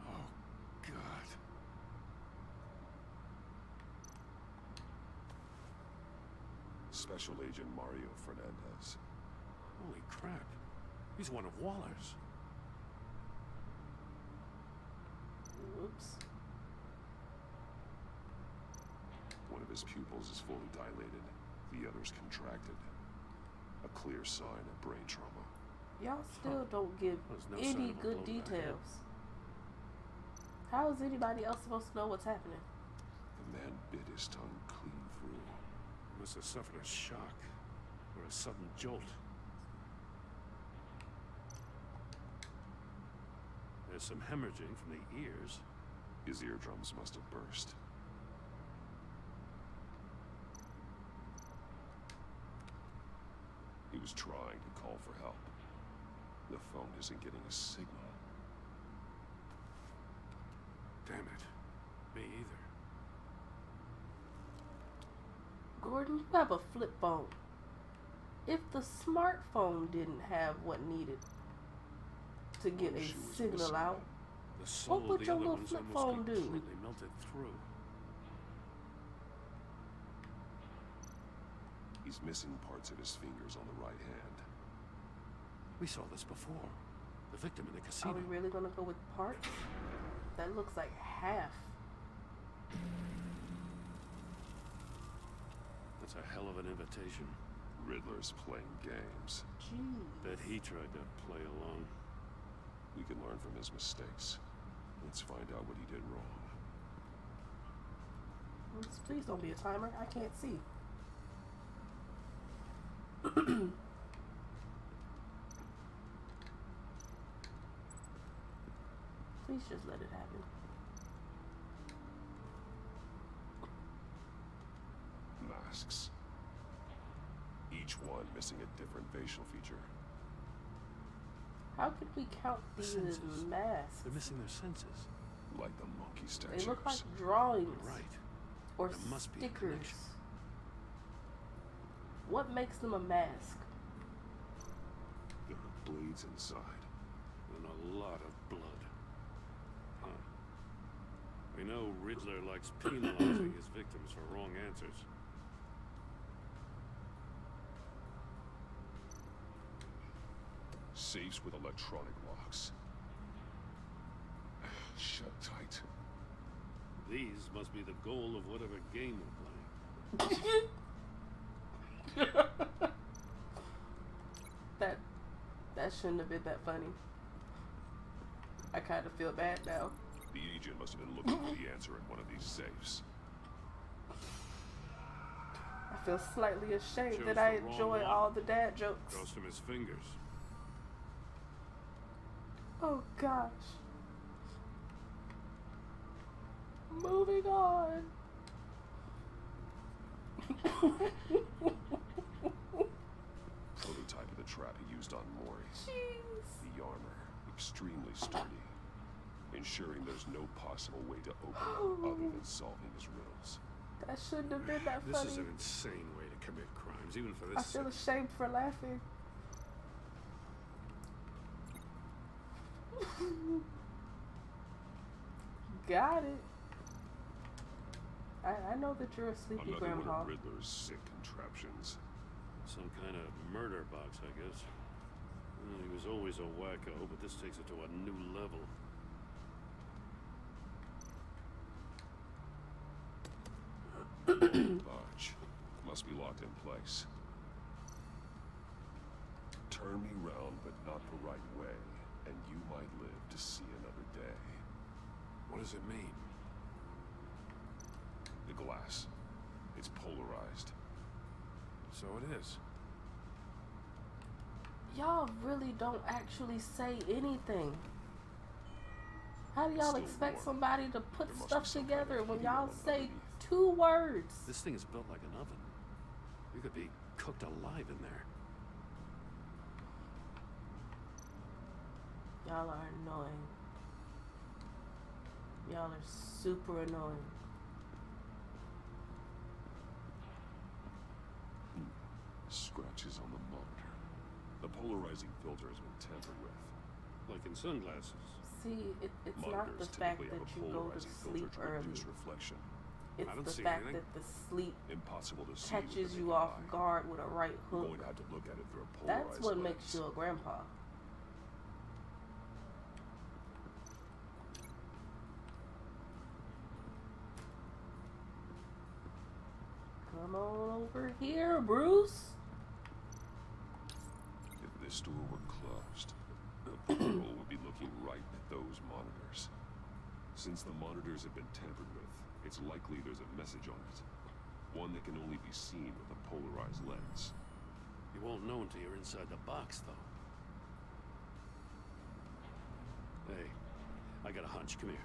Oh, God. Special Agent Mario Fernandez. Holy crap. He's one of Waller's. Oops. One of his pupils is fully dilated. The other's contracted. A clear sign of brain trauma. Y'all still don't give There's no sign any of a good blown back head. details. How is anybody else supposed to know what's happening? The man bit his tongue clean through. Must have suffered a shock or a sudden jolt. There's some hemorrhaging from the ears. His eardrums must have burst. He was trying to call for help. The phone isn't getting a signal. Damn it. Me either. Gordon, you have a flip phone. If the smartphone didn't have what needed to get a signal out, The soul what of would the your other little one's flip almost phone do? completely melted through. He's missing parts of his fingers on the right hand. We saw this before. The victim in the Are casino. we really gonna go with parts? That looks like half. That's a hell of an invitation. Riddler's playing games. Jeez. Bet he tried to play along. We can learn from his mistakes. Let's find out what he did wrong. Please don't be a timer. I can't see. Please just let it happen. Masks. Each one missing a different facial feature. How could we count these as senses. masks? They're missing their senses. Like the monkey statues. They look like drawings Right. or There must be a stickers. connection. What makes them a mask? There are blades inside. And a lot of blood. Huh. We know Riddler likes penalizing his victims for wrong answers. Safes with electronic locks. Shut tight. These must be the goal of whatever game we're shouldn't have been that funny. I kind of feel bad now. The agent must have been looking for the answer in one of these safes. I feel slightly ashamed that I enjoy all the dad jokes. Cost him his fingers. Oh gosh. Moving on. Prototype of the trap he used on Mori. Jeez. The armor, extremely sturdy, ensuring there's no possible way to open it other than solving his riddles. That shouldn't have been that funny. This is an insane way to commit crimes, even for this. I feel ashamed for laughing. Got it. I know that you're a sleepy Another grandpa. one of Riddler's sick contraptions. Some kind of murder box, I guess. Well, he was always a wacko, but this takes it to a new level. Large. Must be locked in place. Turn me round, but not the right way, and you might live to see another day. What does it mean? The glass. It's polarized. So it is. Y'all really don't actually say anything. How do y'all Still expect warm. somebody to put There must stuff be some together kind of when heating y'all element say underneath. 2 words? This thing is built like an oven. You could be cooked alive in there. Y'all are annoying. Y'all are super annoying. Scratches on the monitor. The polarizing filter has been tampered with. Like in sunglasses. See, it's not the Monitors fact typically that have a you go to polarizing sleep filter to early. reduce reflection. It's I don't the see fact anything. that the sleep Impossible to see with catches the you naked off eye. guard with a right You're hook. going to have to look at it through a polarized That's what lens. makes you a grandpa. Come on over here, Bruce. If this door were closed, the patrol would be looking right at those monitors. Since the monitors have been tampered with, it's likely there's a message on it. One that can only be seen with a polarized lens. You won't know until you're inside the box, though. Hey, I got a hunch. Come here.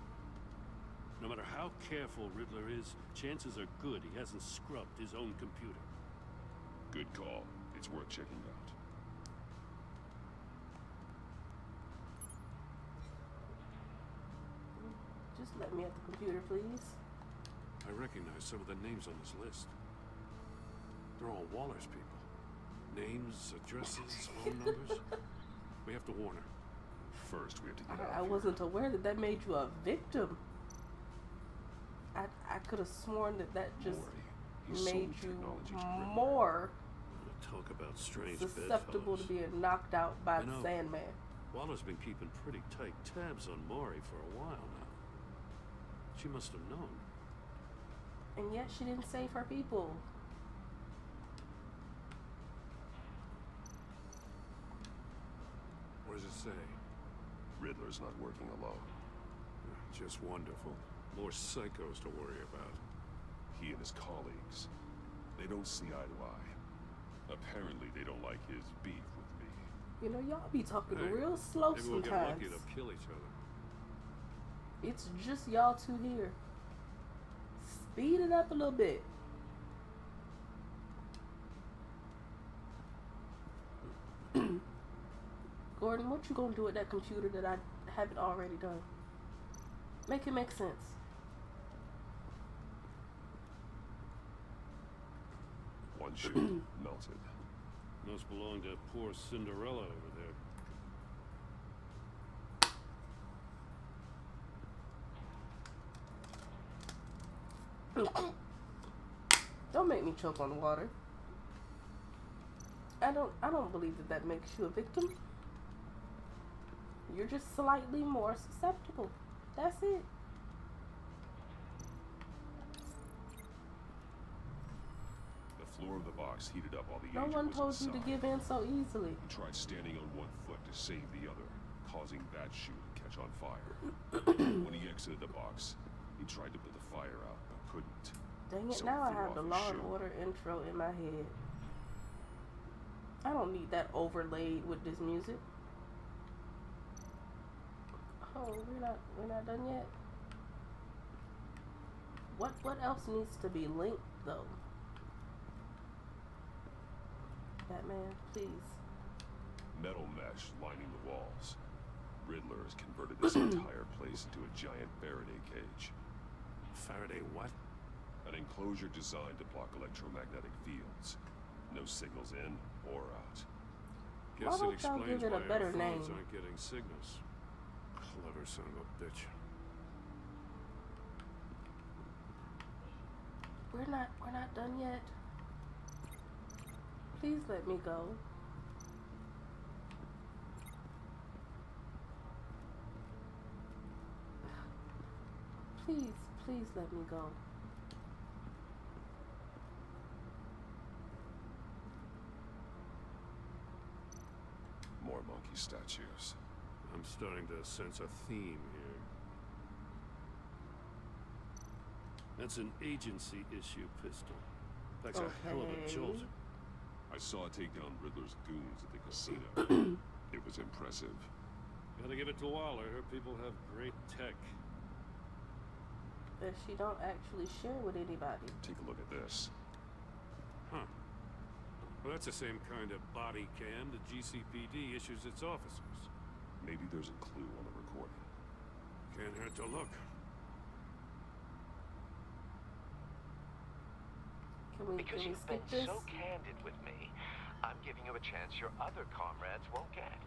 No matter how careful Riddler is, chances are good he hasn't scrubbed his own computer. Good call. It's worth checking out. Just let me at the computer, please. I recognize some of the names on this list. They're all Waller's people. Names, addresses, phone numbers. We have to warn her. First, we have to get out I of here. wasn't aware that that made you a victim. I could have sworn that just He's made sold you technology to Riddler. more Talk about strange susceptible to bedfellows. being knocked out by You the know, Sandman. Waller's been keeping pretty tight tabs on Maury for a while now. She must have known. And yet she didn't save her people. What does it say? Riddler's not working alone. Just wonderful. More psychos to worry about. He and his colleagues, they don't see eye to eye. Apparently, they don't like his beef with me. You know, y'all be talking Hey, real slow maybe we'll get sometimes. lucky to kill each other. It's just y'all two here. Speed it up a little bit. Gordon, what you gonna do with that computer that I haven't already done? Make it make sense. One shoe melted. Must belong to poor Cinderella over there. Don't make me choke on water. I don't believe that makes you a victim. You're just slightly more susceptible. That's it. The floor of the box heated up while the No agent one was told you to inside. give in so easily. He tried standing on one foot to save the other, causing that shoe to catch on fire. When he exited the box, he tried to put the fire out, but couldn't. Dang it, So now I he threw have off the his Law and shoe. Order intro in my head. I don't need that overlaid with this music. Oh, we're not done yet. What else needs to be linked though? Batman, please. Metal mesh lining the walls. Riddler has converted this entire place into a giant Faraday cage. Faraday what? An enclosure designed to block electromagnetic fields. No signals in or out. Why Guess it don't y'all explains give it a why better our phones name? aren't getting signals. Clever son of a bitch. We're not done yet. Please let me go. Please let me go. More monkey statues. I'm starting to sense a theme here. That's an agency issue pistol. That's a hell of a jolt. I saw it take down Riddler's goons at the casino. It was impressive. Gotta give it to Waller. Her people have great tech. That she don't actually share with anybody. Take a look at this. Huh. Well, that's the same kind of body cam the GCPD issues its officers. Maybe there's a clue on the recording. Can't hurt to look. Because you've been so candid with me, I'm giving you a chance your other comrades won't get.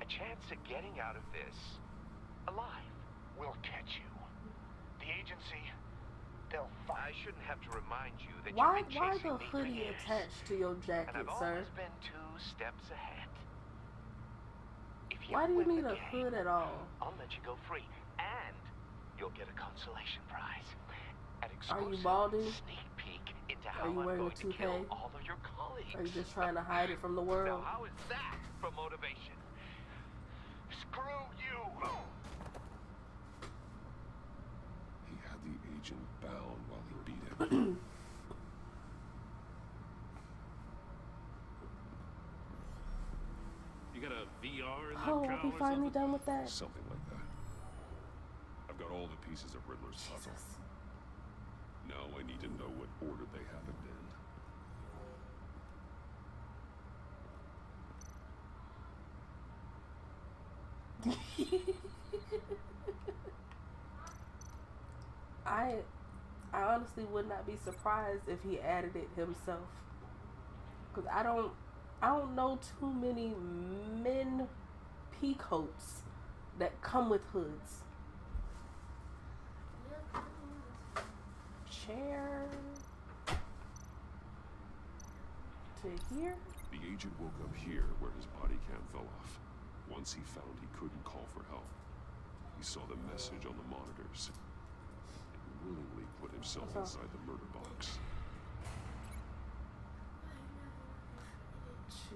A chance at getting out of this alive. We'll catch you. The agency, they'll find. I shouldn't have to remind you that Why you've been chasing the me for hoodie years. attached to your jacket, And I've sir? always been 2 steps ahead. If you Why do you win need the a game, hood at all? I'll let you go free, and you'll get a consolation prize. An Are you exclusive balding? sneak peek into Are how you I'm wearing a going to kill toupee? all of your colleagues. Are you just trying to hide it from the world? Now, how is that for motivation? Screw you! He had the agent bound while he beat him. You got a VR in that Oh, cowl are we or finally something? done with that? Something like that. I've got all the pieces of Riddler's puzzle. Now I need to know what order they happened in. I honestly would not be surprised if he added it himself. Cause I don't know too many men peacoats that come with hoods. Chair to here. The agent woke up here where his body cam fell off. Once he found he couldn't call for help, he saw the message on the monitors and willingly put himself inside the murder box. To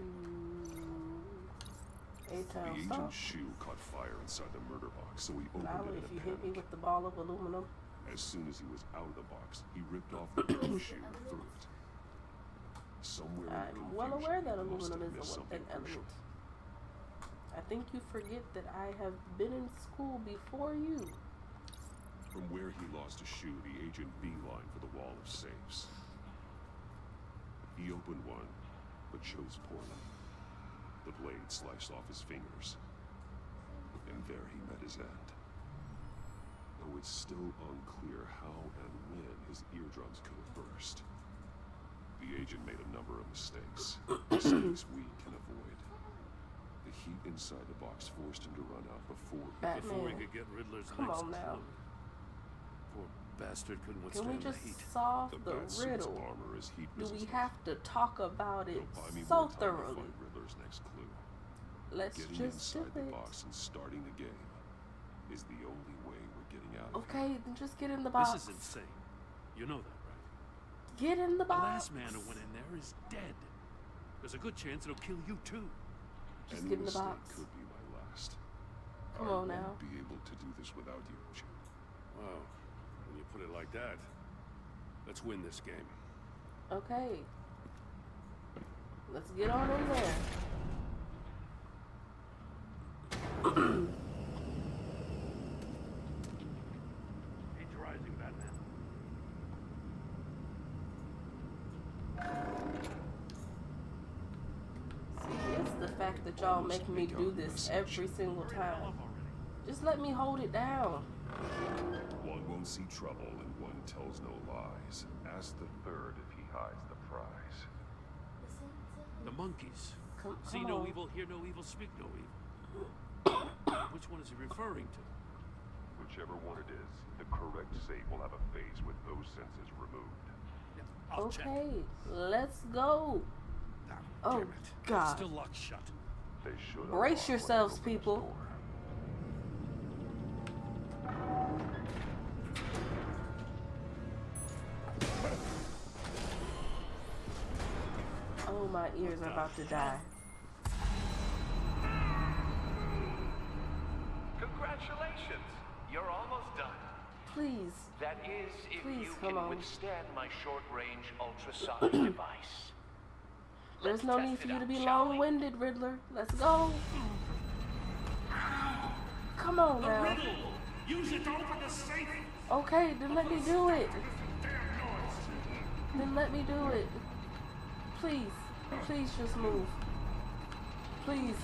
The agent's shoe caught fire inside the murder box, so he opened Now it if in you a hit me panic. with the ball of aluminum. As soon as he was out of the box, he ripped off the blue shoe and threw it. Somewhere in the I'm well confusion, aware that he must aluminum have is missed something an crucial. element. I think you forget that I have been in school before you. From where he lost a shoe, the agent beelined for the wall of safes. He opened one, but chose poorly. The blade sliced off his fingers. And there he met his end. Though it's still unclear how and when his eardrums could have burst. The agent made a number of mistakes. Mistakes we can avoid. The heat inside the box forced him to run out before Before he could get Riddler's Come next on now. clue. Poor bastard couldn't Can withstand we just the heat. solve the Batsuit's riddle? armor is heat Do we resistant. have to talk about it Buy me so more time to thoroughly? find Riddler's next clue. Let's Getting just do inside the it. box and starting the game is the only way we're getting out of Okay, then just get in the box. This is insane. You know that, right? Get in the The box. last man who went in there is dead. There's a good chance it'll kill you too. Just Any get in the mistake box. could be my last. Come I on won't now. be able to do this without you, Jim. Wow, when you put it like that, let's win this game. Okay. Let's get on in there. Rising, Batman. See, it's the fact that y'all make me do this every single time. Just let me hold it down. One won't see trouble and one tells no lies. Ask the third if he hides the prize. The monkeys. Come See no on. evil, hear no evil, speak no evil. Which one is he referring to? Whichever one it is, the correct safe will have a phase with those senses removed. I'll check. Okay, let's go. Oh, Damn it. God. Still locked shut. They should Brace yourselves, people. Oh, my ears are about to die. Congratulations! You're almost done. Please. That is, if Please, you come can on. withstand my short-range ultrasonic device. There's no need for you to be long-winded, Riddler. Let's go. Come on now. Use it to open the safe. Okay, then let me do it. Then let me do it. Please. Please just move. Please.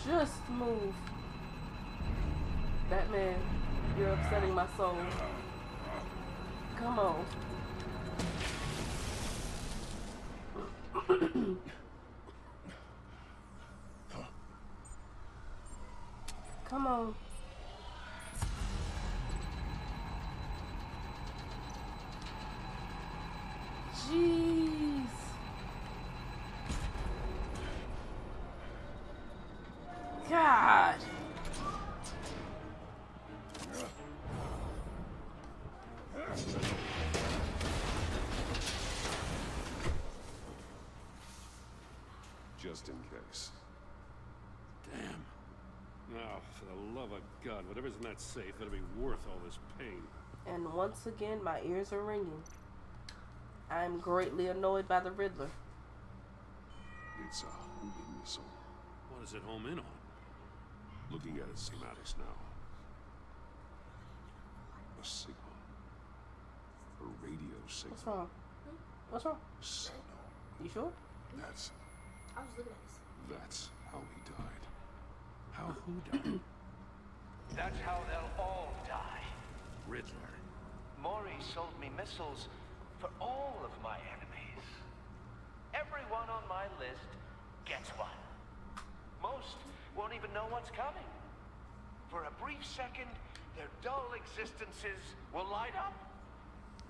Just move. Batman, you're upsetting my soul. Come on. Come on. Jeez. God. Just in case. Damn. Now, for the love of God, whatever's in that safe, that'll be worth all this pain. And once again, my ears are ringing. I'm greatly annoyed by the Riddler. It's a homing missile. What does it home in on? Looking at its schematics now. A signal. A radio signal. What's wrong? What's wrong? Signal. You sure? That's I was looking at this. That's how he died. How who died? That's how they'll all die. Riddler. Maury sold me missiles for all of my enemies. Everyone on my list gets one. Most won't even know what's coming. For a brief second, their dull existences will light up.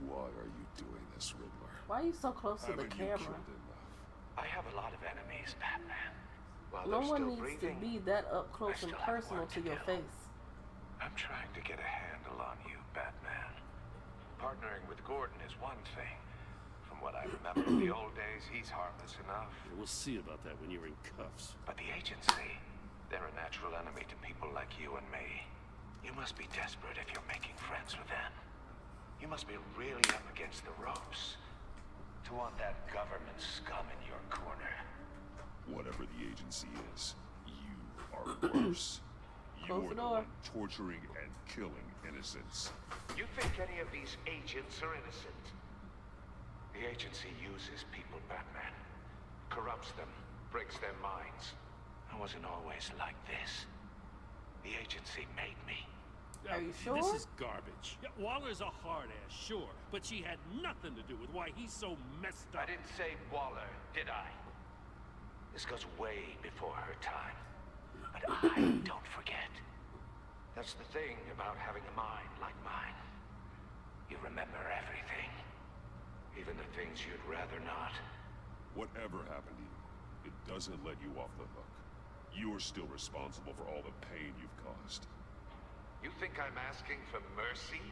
Why are you doing this, Riddler? Why are you so close to the Haven't you camera? killed enough? I have a lot of enemies, Batman. While No they're one still needs breathing, to be that up close I and still have personal work to your do. face. I'm trying to get a handle on you, Batman. Partnering with Gordon is one thing. From what I remember of the old days, he's harmless enough. Yeah, we'll see about that when you're in cuffs. But the agency, they're a natural enemy to people like you and me. You must be desperate if you're making friends with them. You must be really up against the ropes to want that government scum in your corner. Whatever the agency is, you are worse. Close You're the the door. one torturing and killing innocents. You think any of these agents are innocent? The agency uses people, Batman. Corrupts them, breaks their minds. I wasn't always like this. The agency made me. Are you sure? This is garbage. Yeah, Waller's a hard ass, sure, but she had nothing to do with why he's so messed up. I didn't say Waller, did I? This goes way before her time. But I don't forget. That's the thing about having a mind like mine. You remember everything. Even the things you'd rather not. Whatever happened to you, it doesn't let you off the hook. You're still responsible for all the pain you've caused. You think I'm asking for mercy?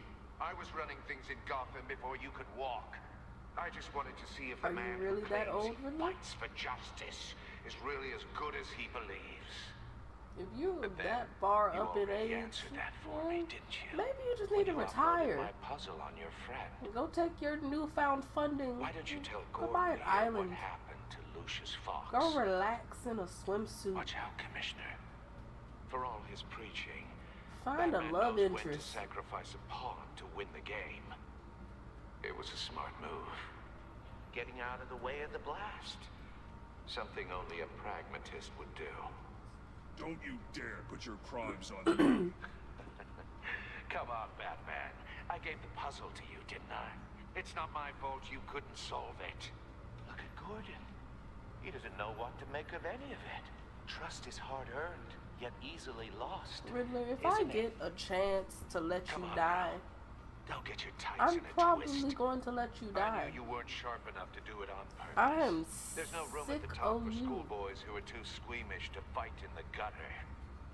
I was running things in Gotham before you could walk. I just wanted to see if Are the you man really who that claims old, he Ridley? fights for justice is really as good as he believes. If you're But then, that far you up in already age, answered that for me, didn't you? maybe you just When need to you retire. uploaded my puzzle on your friend. Go take your newfound funding. Why don't you tell Go Gordon buy an here island. what happened to Lucius Fox? Go relax in a swimsuit. Watch out, Commissioner. For all his preaching, Find a Batman love knows when to interest. sacrifice a pawn to win the game. It was a smart move. Getting out of the way of the blast. Something only a pragmatist would do. Don't you dare put your crimes on me. Come on, Batman. I gave the puzzle to you, didn't I? It's not my fault you couldn't solve it. Look at Gordon. He doesn't know what to make of any of it. Trust is hard-earned, yet easily lost. Riddler, if I get a chance to let you die, don't get your tights I'm in a probably twist. going to let you I die. knew you weren't sharp enough to do it on purpose. I am There's no room sick at the top of for you. schoolboys who are too squeamish to fight in the gutter.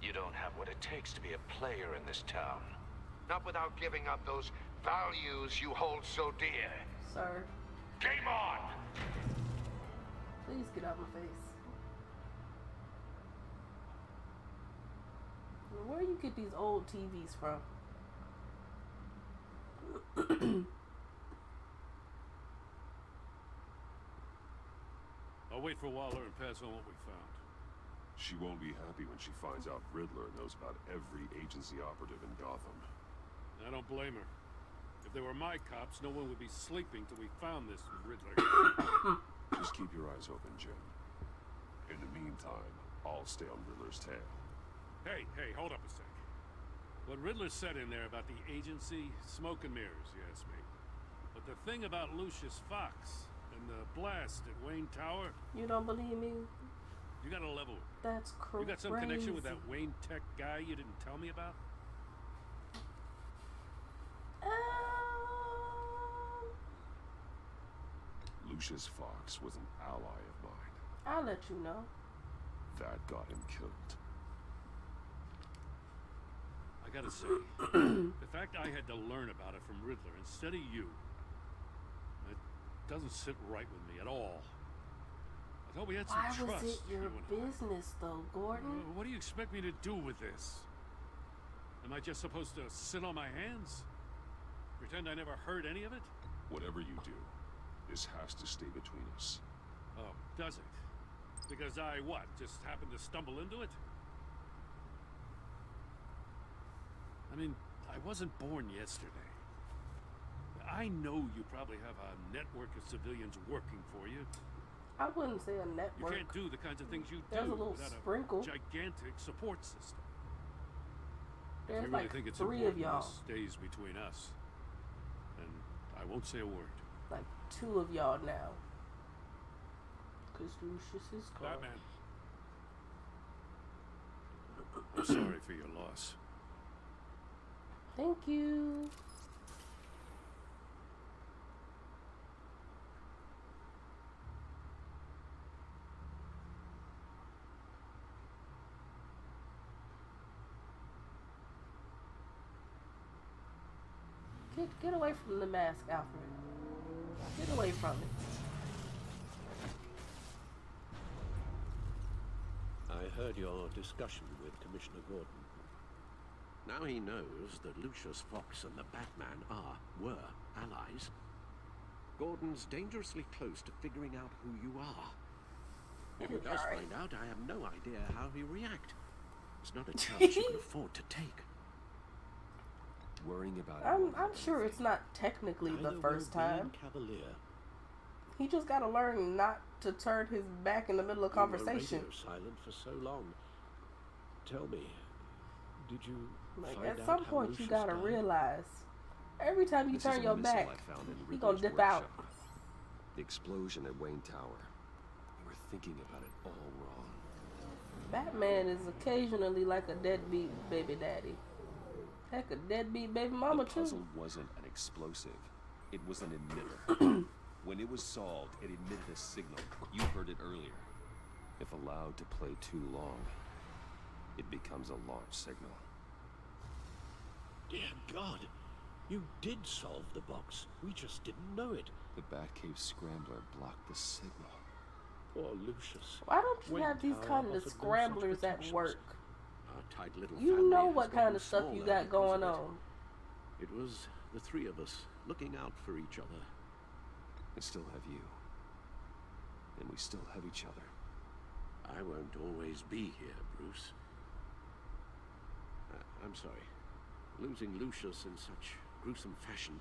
You don't have what it takes to be a player in this town. Not without giving up those values you hold so dear. Sir, Game on! please get out of my face. Where do you get these old TVs from? I'll wait for Waller and pass on what we found. She won't be happy when she finds out Riddler knows about every agency operative in Gotham. I don't blame her. If they were my cops, no one would be sleeping till we found this Riddler. Just keep your eyes open, Jim. In the meantime, I'll stay on Riddler's tail. Hey, hold up a sec. What Riddler said in there about the agency, smoke and mirrors, you ask me. But the thing about Lucius Fox and the blast at Wayne Tower... You don't believe me? You gotta level with me. That's crazy. You got some connection with that Wayne Tech guy you didn't tell me about? Lucius Fox was an ally of mine. I'll let you know. That got him killed. I gotta say, the fact I had to learn about it from Riddler instead of you, it doesn't sit right with me at all. I thought we had some Why trust. was it your business, though, Gordon? What do you expect me to do with this? Am I just supposed to sit on my hands? Pretend I never heard any of it? Whatever you do, this has to stay between us. Oh, does it? Because I, what, just happened to stumble into it? I mean, I wasn't born yesterday. I know you probably have a network of civilians working for you. I wouldn't say a network. You can't do the kinds of things you There's do a little without sprinkle. a gigantic support system. There's If you really like think it's 3 of important, y'all. this stays between us. And I won't say a word. Like 2 of y'all now. Because Lucius is gone. Batman. I'm sorry for your loss. Thank you. Get away from the mask, Alfred. Get away from it. I heard your discussion with Commissioner Gordon. Now he knows that Lucius Fox and the Batman were allies. Gordon's dangerously close to figuring out who you are. If he does find out, I have no idea how he'll react. It's not a chance you can afford to take. Worrying about I'm sure it's not technically the first time. Cavalier. He just gotta learn not to turn his back in the middle of conversation. You were radio silent for so long. Tell me, did you Like find at out some how point you Lucius gotta died? realize every time you This is turn a your missile back, I found in he gonna Riddler's dip out. workshop. The explosion at Wayne Tower. We were thinking about it all wrong. Batman is occasionally like a deadbeat baby daddy. Heck, a deadbeat baby mama The puzzle too. wasn't an explosive. It was an emitter. When it was solved, it emitted a signal. You heard it earlier. If allowed to play too long, it becomes a launch signal. Dear God, you did solve the box. We just didn't know it. The Batcave Scrambler blocked the signal. Poor Lucius. Why don't you Wayne have these Tower kind of offered no such scramblers at protections. work? Our tight little You family know has what kind gotten of stuff you smaller got because going of it. on. It was the three of us looking out for each other. I still have you. And we still have each other. I won't always be here, Bruce. I'm sorry. Losing Lucius in such gruesome fashion,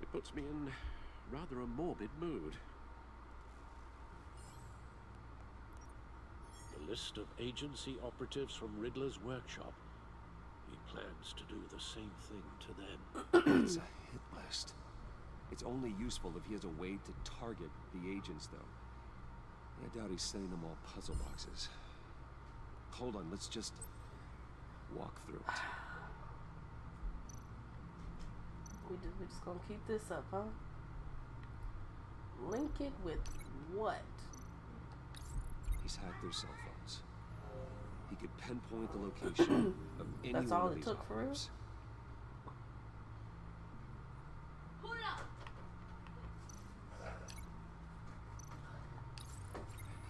it puts me in rather a morbid mood. The list of agency operatives from Riddler's workshop. He plans to do the same thing to them. It's a hit list. It's only useful if he has a way to target the agents, though. I doubt he's sending them all puzzle boxes. Hold on, let's just walk through it. We just gonna keep this up, huh? Link it with what? He's hacked their cell phones. He could pinpoint the location of any That's one all of it these took for real? operatives.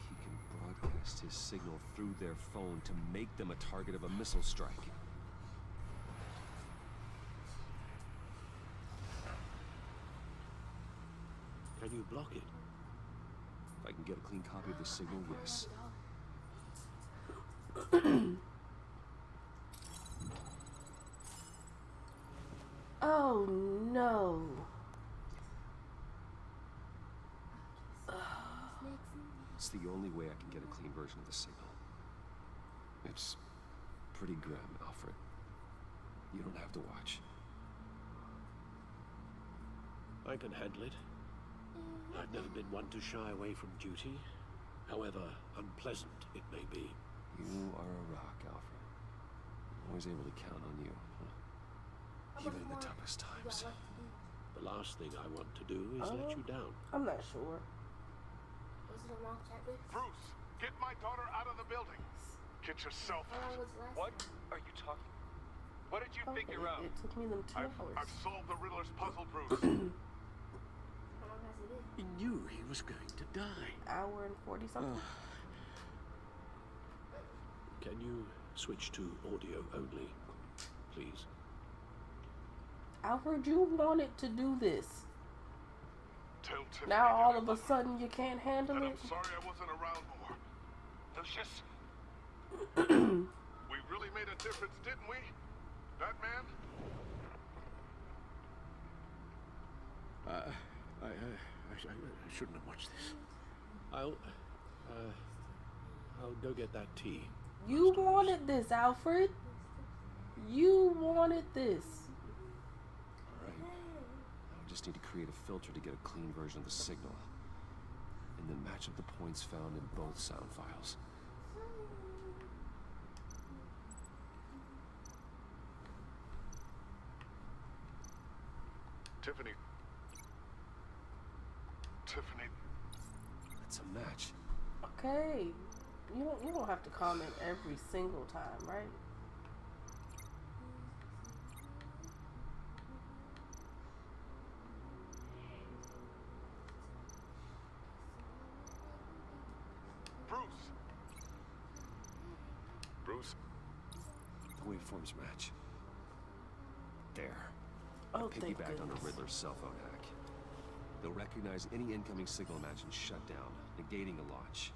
He can broadcast his signal through their phone to make them a target of a missile strike. Can you block it? If I can get a clean copy of the signal, yes. Oh no. It's the only way I can get a clean version of the signal. It's pretty grim, Alfred. You don't have to watch. I can handle it. I've never been one to shy away from duty, however unpleasant it may be. You are a rock, Alfred. I'm always able to count on you. Even in the toughest times. The last thing I want to do is let you down. I'm not sure. Bruce, get my daughter out of the building. Get yourself out. What are you talking? What did you figure out? It took me them 2 hours. I've solved the Riddler's puzzle, Bruce. He knew he was going to die. Hour and 40 something. Can you switch to audio only, please? Alfred, you wanted to do this. Tell Tiffany Now all of a sudden you can't handle that it? I'm sorry I wasn't around more. Lucius, we really made a difference, didn't we? That man? I shouldn't have watched this. I'll go get that tea. You wanted this, Alfred. You wanted this. Alright. I just need to create a filter to get a clean version of the signal. And then match up the points found in both sound files. Tiffany. That's a match. Okay. You don't have to comment every single time, right? Bruce. The waveforms match. There. Oh, I thank piggybacked on a goodness. Riddler cell phone hack. They'll recognize any incoming signal match and shut down, negating a launch.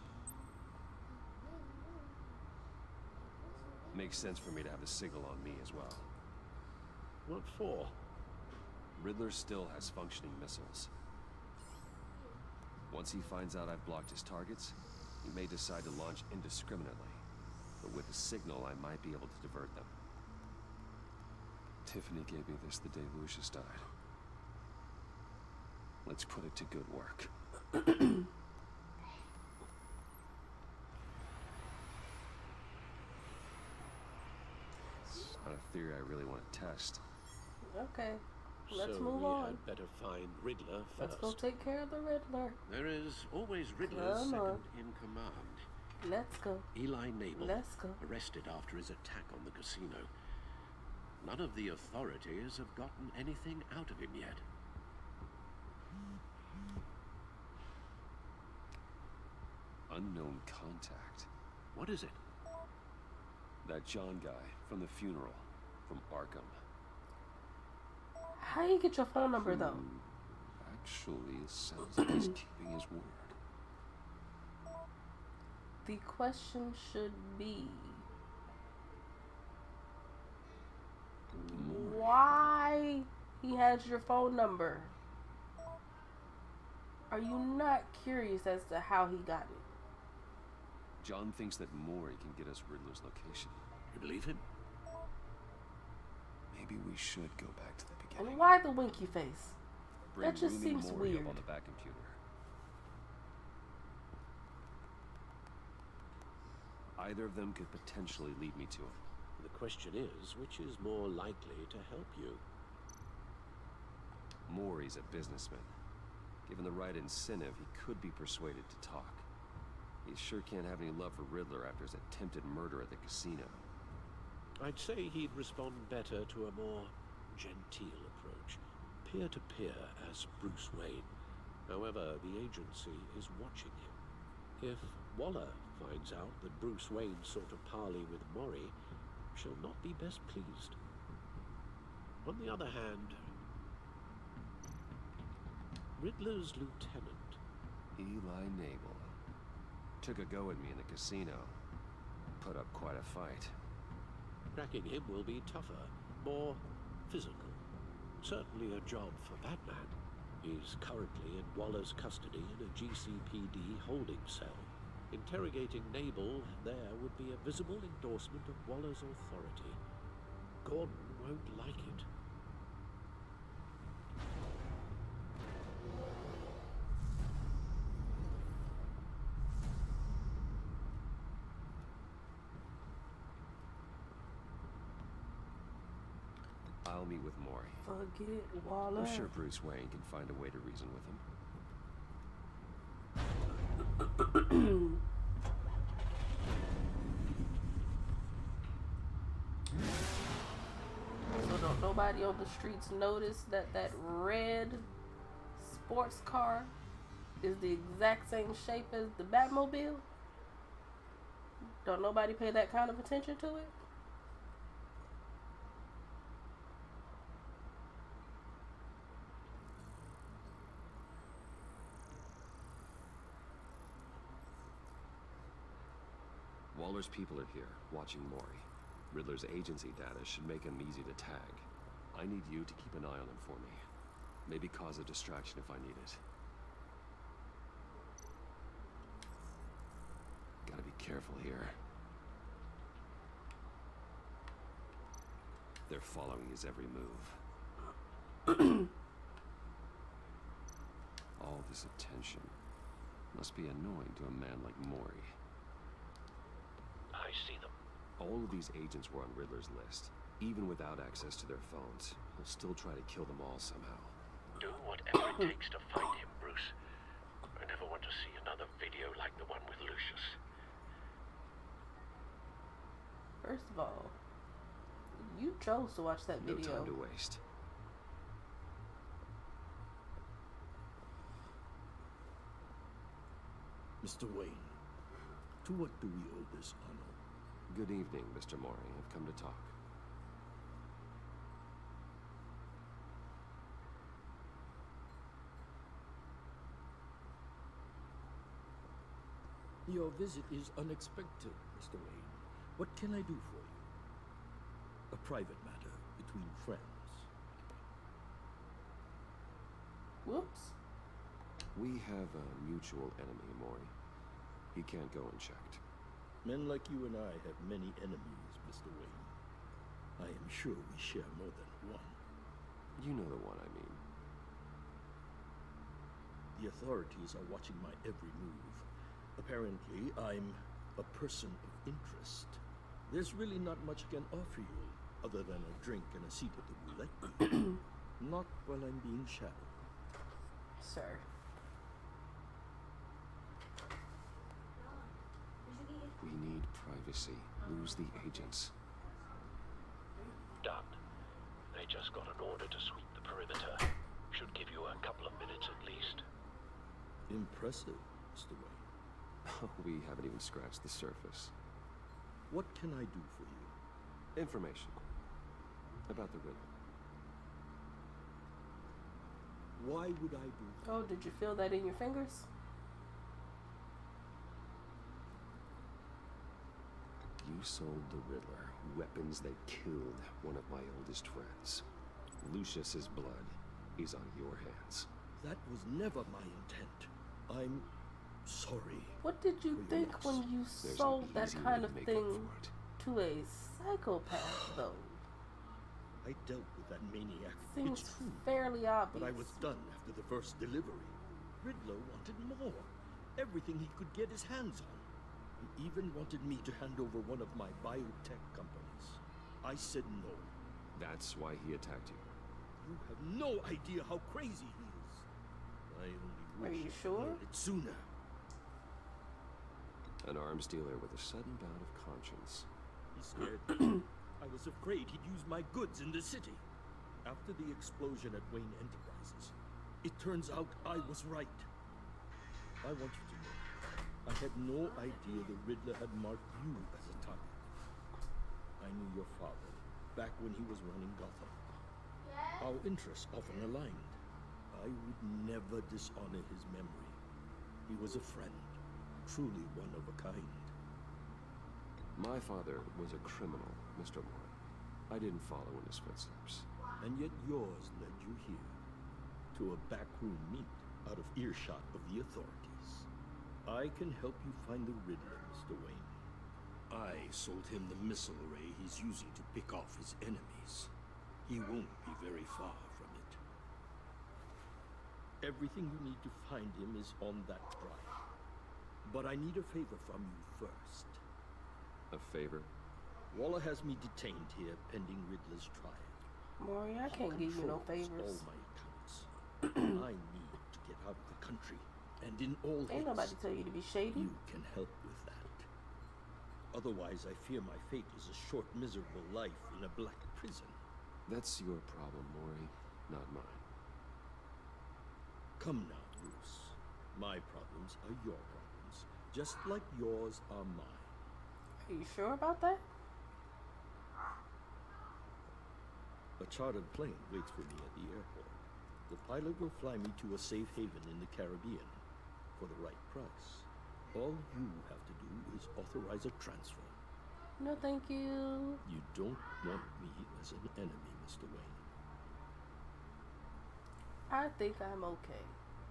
Makes sense for me to have the signal on me as well. What for? Riddler still has functioning missiles. Once he finds out I've blocked his targets, he may decide to launch indiscriminately. But with the signal, I might be able to divert them. Tiffany gave me this the day Lucius died. Let's put it to good work. Not a theory I really want to test. Okay. Let's so move we on. had better find Riddler Let's first. go take care of the Riddler. There is always Riddler's Come second on. in command. Let's go. Eli Nabel, Let's go. arrested after his attack on the casino. None of the authorities have gotten anything out of him yet. unknown contact. What is it? That John guy from the funeral, from Arkham. How you get your phone number, though? Actually, it sounds like he's keeping his word. The question should be... why he has your phone number? Are you not curious as to how he got it? John thinks that Mori can get us Riddler's location. You believe him? Maybe we should go back to the beginning. And why the winky face? Bring That just Rumi seems Mori weird. up on the back computer. Either of them could potentially lead me to him. The question is, which is more likely to help you? Mori's a businessman. Given the right incentive, he could be persuaded to talk. He sure can't have any love for Riddler after his attempted murder at the casino. I'd say he'd respond better to a more genteel approach. Peer-to-peer as Bruce Wayne. However, the agency is watching him. If Waller finds out that Bruce Wayne sought a parley with Mori, she'll not be best pleased. On the other hand, Riddler's lieutenant, Eli Nabel, took a go at me in the casino. Put up quite a fight. cracking him will be tougher, more physical. Certainly a job for Batman. He's currently in Waller's custody in a GCPD holding cell. Interrogating Nabel there would be a visible endorsement of Waller's authority. Gordon won't like it. I'll meet with Mori. Forget Waller. I'm sure Bruce Wayne can find a way to reason with him. So don't nobody on the streets notice that that red sports car is the exact same shape as the Batmobile? Don't nobody pay that kind of attention to it? Waller's people are here, watching Mori. Riddler's agency data should make him easy to tag. I need you to keep an eye on him for me. Maybe cause a distraction if I need it. Gotta be careful here. They're following his every move. All this attention must be annoying to a man like Mori. I see them. All of these agents were on Riddler's list. Even without access to their phones, he'll still try to kill them all somehow. Do whatever it takes to find him, Bruce. I never want to see another video like the one with Lucius. First of all, you chose to watch that video. No time to waste. Mr. Wayne, to what do we owe this honor? Good evening, Mr. Mori. I've come to talk. Your visit is unexpected, Mr. Wayne. What can I do for you? A private matter between friends. Whoops. We have a mutual enemy, Mori. He can't go unchecked. Men like you and I have many enemies, Mr. Wayne. I am sure we share more than one. You know the one I mean. The authorities are watching my every move. Apparently, I'm a person of interest. There's really not much I can offer you, other than a drink and a seat at the roulette wheel. Not while I'm being shadowed. Sir. We need privacy. Lose the agents. Done. They just got an order to sweep the perimeter. Should give you a couple of minutes at least. Impressive, Mr. Wayne. We haven't even scratched the surface. What can I do for you? Information about the Riddler. Why would I do that? Oh, did you feel that in your fingers? You sold the Riddler weapons that killed one of my oldest friends. Lucius's blood is on your hands. That was never my intent. I'm sorry. What did you think when you sold that kind of thing to a psychopath, though? I dealt with that maniac. Seems it's true. fairly obvious. But I was done after the first delivery. Riddler wanted more. Everything he could get his hands on. He even wanted me to hand over one of my biotech companies. I said no. That's why he attacked you. You have no idea how crazy he is. I only wish Are you sure? I heard it sooner. An arms dealer with a sudden bout of conscience. He scared me. I was afraid he'd use my goods in the city. After the explosion at Wayne Enterprises, it turns out I was right. I want you to know, I had no idea the Riddler had marked you as a target. I knew your father back when he was running Gotham. Our interests often aligned. I would never dishonor his memory. He was a friend, truly one of a kind. My father was a criminal, Mr. Moore. I didn't follow in his footsteps. And yet yours led you here, to a backroom meet out of earshot of the authorities. I can help you find the Riddler, Mr. Wayne. I sold him the missile array he's using to pick off his enemies. He won't be very far from it. Everything you need to find him is on that drive. But I need a favor from you first. A favor? Waller has me detained here pending Riddler's trial. Maury, I can't give you no favors. All my accounts. I need to get out of the country, and in all Ain't nobody tell you to be shady. You can help with that. Otherwise, I fear my fate is a short, miserable life in a black prison. That's your problem, Maury, not mine. Come now, Bruce. My problems are your problems, just like yours are mine. Are you sure about that? A chartered plane waits for me at the airport. The pilot will fly me to a safe haven in the Caribbean for the right price. All you have to do is authorize a transfer. No, thank you. You don't want me as an enemy, Mr. Wayne. I think I'm okay.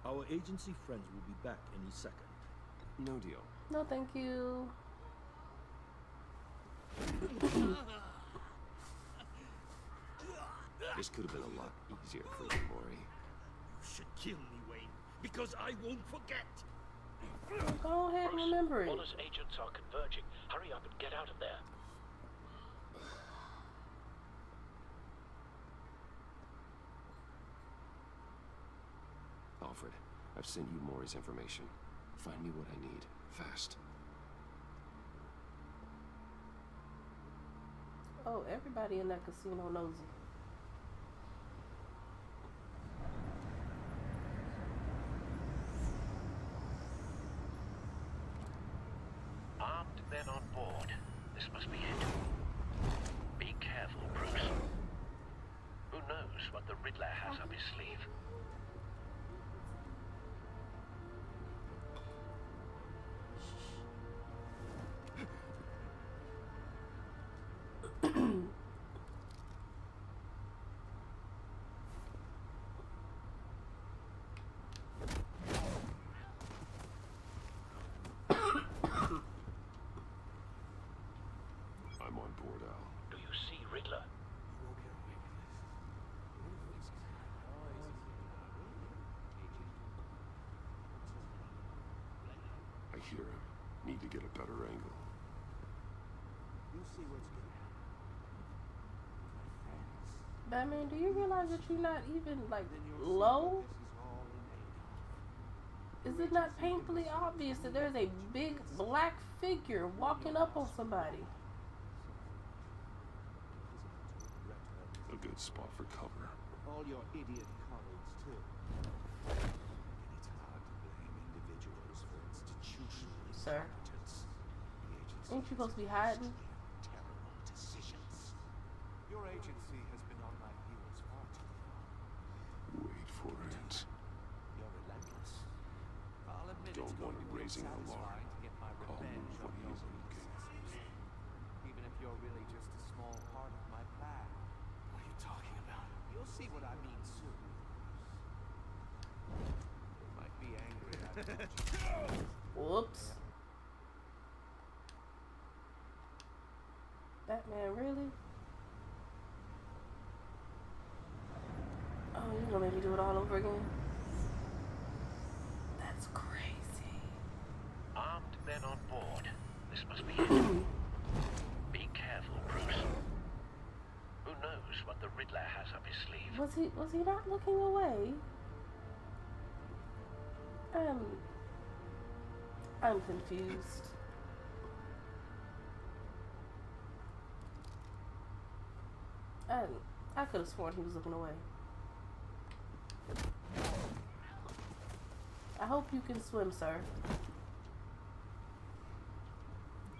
Our agency friends will be back any second. No deal. No, thank you. This could have been a lot easier for you, Maury. You should kill me, Wayne, because I won't forget. Go ahead and remember it. Waller's agents are converging. Hurry up and get out of there. Alfred, I've sent you Maury's information. Find me what I need, fast. Oh, everybody in that casino knows you. Armed men on board. This must be it. Be careful, Bruce. Who knows what the Riddler has up his sleeve? I'm on board, Al. Do you see Riddler? I hear him. Need to get a better angle. You'll see what's going to happen. Batman, do you realize that you're not even, like, low? Is it not painfully obvious that there's a big black figure walking up on somebody? A good spot for cover. All your idiot colleagues, too. And it's hard to blame individuals for institutionally sir. Ain't you supposed to be hiding? Terrible decisions. Your agency has been on my heels far too long. Wait for it. You're relentless. I'll admit Don't it's going want to him feel raising an alarm. satisfying to get my I'll revenge move on when your he's looking. predecessors. Even if you're really just a small part of my plan. What are you talking about? You'll see what I mean soon. You might be angry I brought you. Whoops. Batman, really? Oh, you're gonna make me do it all over again? That's crazy. Armed men on board. This must be it. Be careful, Bruce. Who knows what the Riddler has up his sleeve? Was he not looking away? I'm confused. I could have sworn he was looking away. I hope you can swim, sir.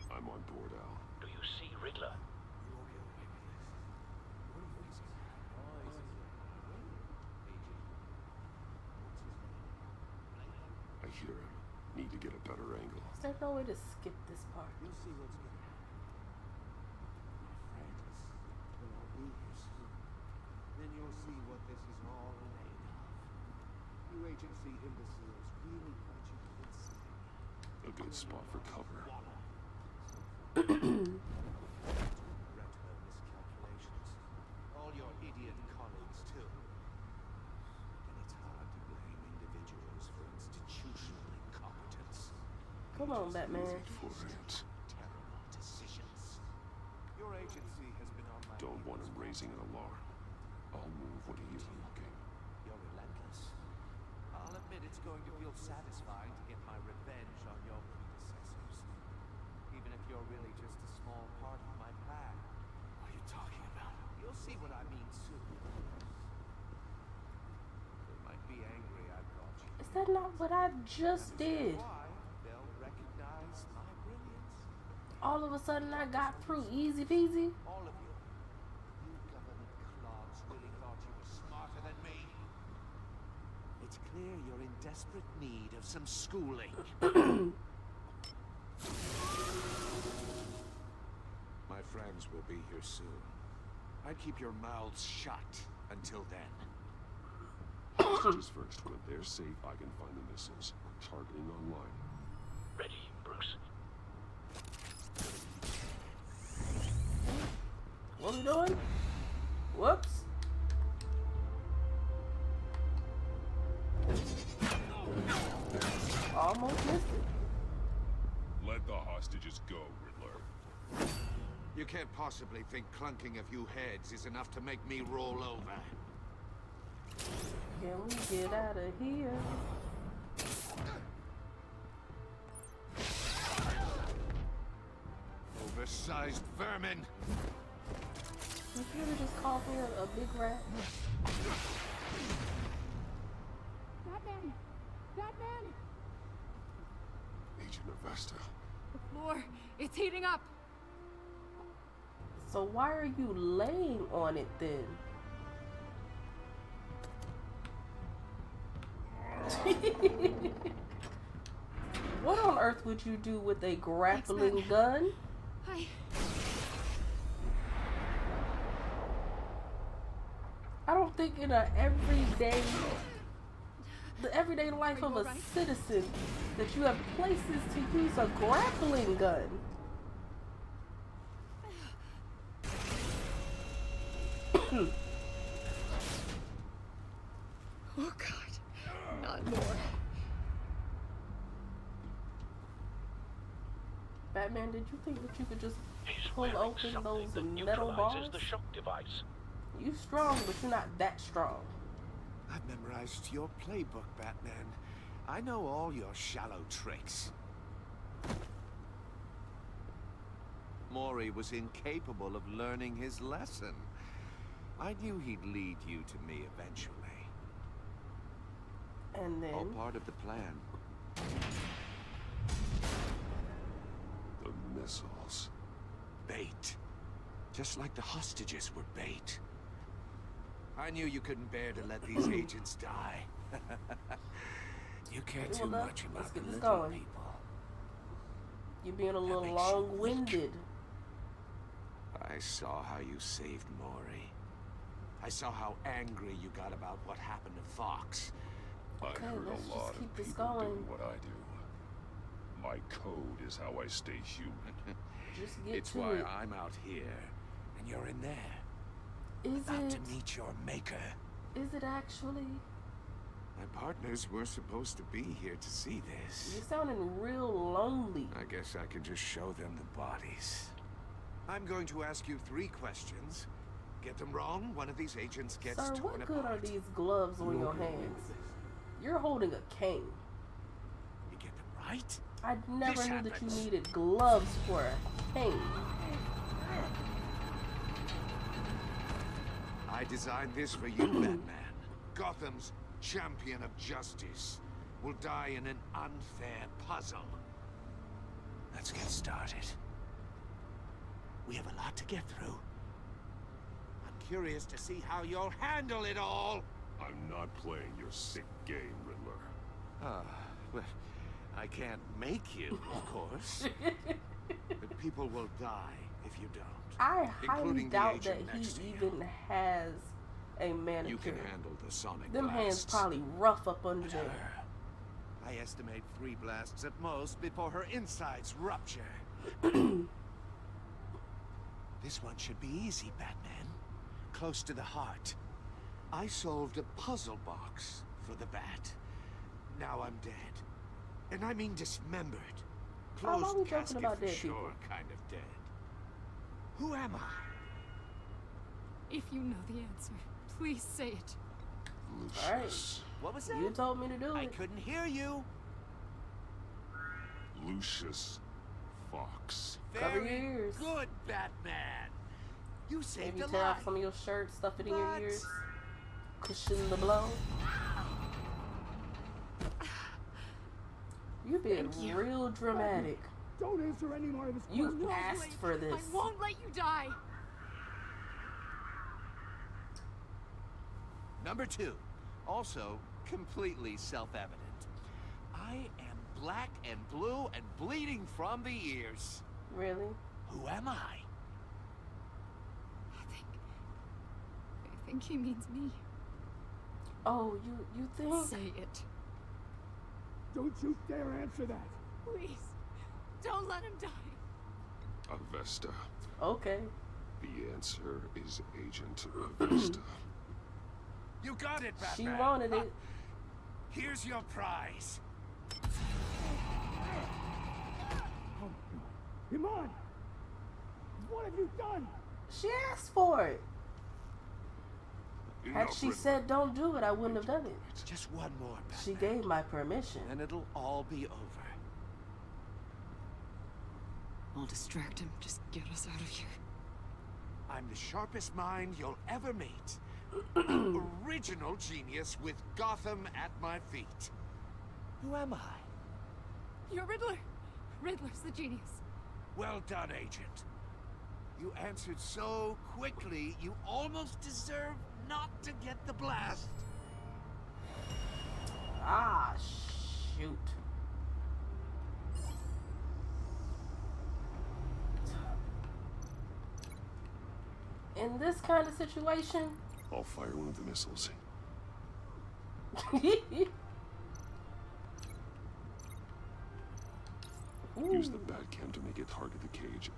I'm on board, Al. Do you see Riddler? I hear him. Need to get a better angle. Is there no way to skip this part? You'll see what's going to happen. My friends, when I'll be here soon, then you'll see what this is all made of. You agency imbeciles really thought you could insane. A good spot for cover. Regret her miscalculations. All your idiot colleagues, too. And it's hard to blame individuals for institutional incompetence. Come on, Batman. For it. Terrible decisions. Your agency has been on my Don't want him raising an alarm. I'll move when he isn't looking. You're relentless. I'll admit it's going to feel satisfying to get my revenge on your predecessors. Even if you're really just a small part of my plan. What are you talking about? You'll see what I mean soon. They might be angry I brought you. Is that not what I just did? Why? They'll recognize my brilliance. All of a sudden I got through easy peasy. All of you. You government clogs really thought you were smarter than me. It's clear you're in desperate need of some schooling. My friends will be here soon. I'd keep your mouths shut until then. Hostages first. When they're safe, I can find the missiles. Targeting online. Ready, Bruce. What are we doing? Whoops. Almost missed it. Let the hostages go, Riddler. You can't possibly think clunking a few heads is enough to make me roll over. Can we get out of here? Oversized vermin! Did you ever just call me a big rat? Batman! Batman! Agent Avesta. The floor, it's heating up. So why are you laying on it then? What on earth would you do with a grappling gun? I don't think in the everyday life of a citizen that you have places to use a grappling gun. Oh God, not more. Batman, did you think that you could just pull Wearing open something those that metal neutralizes bars? the shock device. You strong, but you're not that strong. I've memorized your playbook, Batman. I know all your shallow tricks. Mori was incapable of learning his lesson. I knew he'd lead you to me eventually. And then All part of the plan. missiles. Bait. Just like the hostages were bait. I knew you couldn't bear to let these agents die. You care too much about the little people. You're being a little long-winded. I saw how you saved Maury. I saw how angry you got about what happened to Fox. I've heard a lot of people doing what I do. My code is how I stay human. Just get it's to why it. I'm out here, and you're in there. Is about it? to meet your maker. Is it actually? My partners were supposed to be here to see this. You're sounding real lonely. I guess I can just show them the bodies. I'm going to ask you 3 questions. Get them wrong, one of these agents gets Sir, torn what good apart. are these gloves on your hands? You're holding a cane. You get them right? I never This knew happens. that you needed gloves for a cane. I designed this for you, Batman. Gotham's champion of justice will die in an unfair puzzle. Let's get started. We have a lot to get through. I'm curious to see how you'll handle it all. I'm not playing your sick game, Riddler. Well, I can't make you, of course. But people will die if you don't. I highly including the doubt that agent next to he you. even has a manicure. You can handle the sonic Them blasts. hands probably rough up under there. I estimate 3 blasts at most before her insides rupture. This one should be easy, Batman. Close to the heart. I solved a puzzle box for the Bat. Now I'm dead. And I mean dismembered. How long Closed we joking casket about for dead sure, people? kind of dead. Who am I? If you know the answer, please say it. Lucius. What was that? You told me to do I it. couldn't hear you. Lucius Fox. Cover your Very ears. good, Batman. You saved Maybe a tear off life. some of your shirt, stuff it in your But- ears. Cushion the blow. You're being Thank you. real dramatic. Don't answer any more of his You questions. asked for this. I won't let you die. Number 2, also completely self-evident. I am black and blue and bleeding from the ears. Really? Who am I? I think he means me. Oh, you think? Say it. Don't you dare answer that. Please. Don't let him die. Avesta. Okay. The answer is Agent Avesta. You got it, She Batman. wanted it. Here's your prize. Iman! What have you done? She asked for it. Had Enough, she Riddler. said don't do it, I wouldn't have done it. Just one more, Batman. She gave my permission. And it'll all be over. I'll distract him. Just get us out of here. I'm the sharpest mind you'll ever meet. Original genius with Gotham at my feet. Who am I? You're Riddler. Riddler's the genius. Well done, Agent. You answered so quickly, you almost deserve not to get the blast. Ah, shoot. In this kind of situation, I'll fire one of the missiles. Use the Batcam to make it target the cage.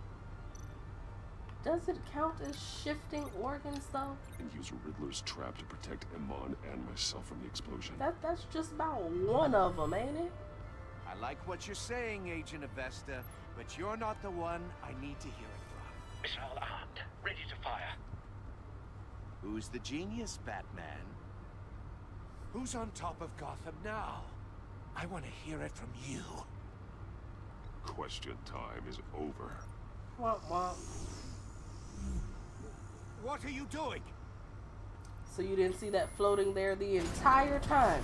does it count as shifting organs though? And use Riddler's trap to protect Iman and myself from the explosion. That's just about one of them, ain't it? I like what you're saying, Agent Avesta, but you're not the one I need to hear it from. It's all armed, ready to fire. Who's the genius, Batman? Who's on top of Gotham now? I want to hear it from you. Question time is over. Womp womp. What are you doing? So you didn't see that floating there the entire time.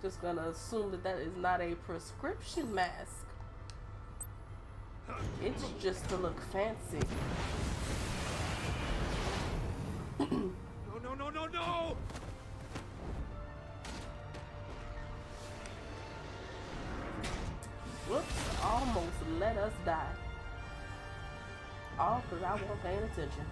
Just gonna assume that that is not a prescription mask. It's just to look fancy. No! Whoops, almost let us die. All because I wasn't paying attention.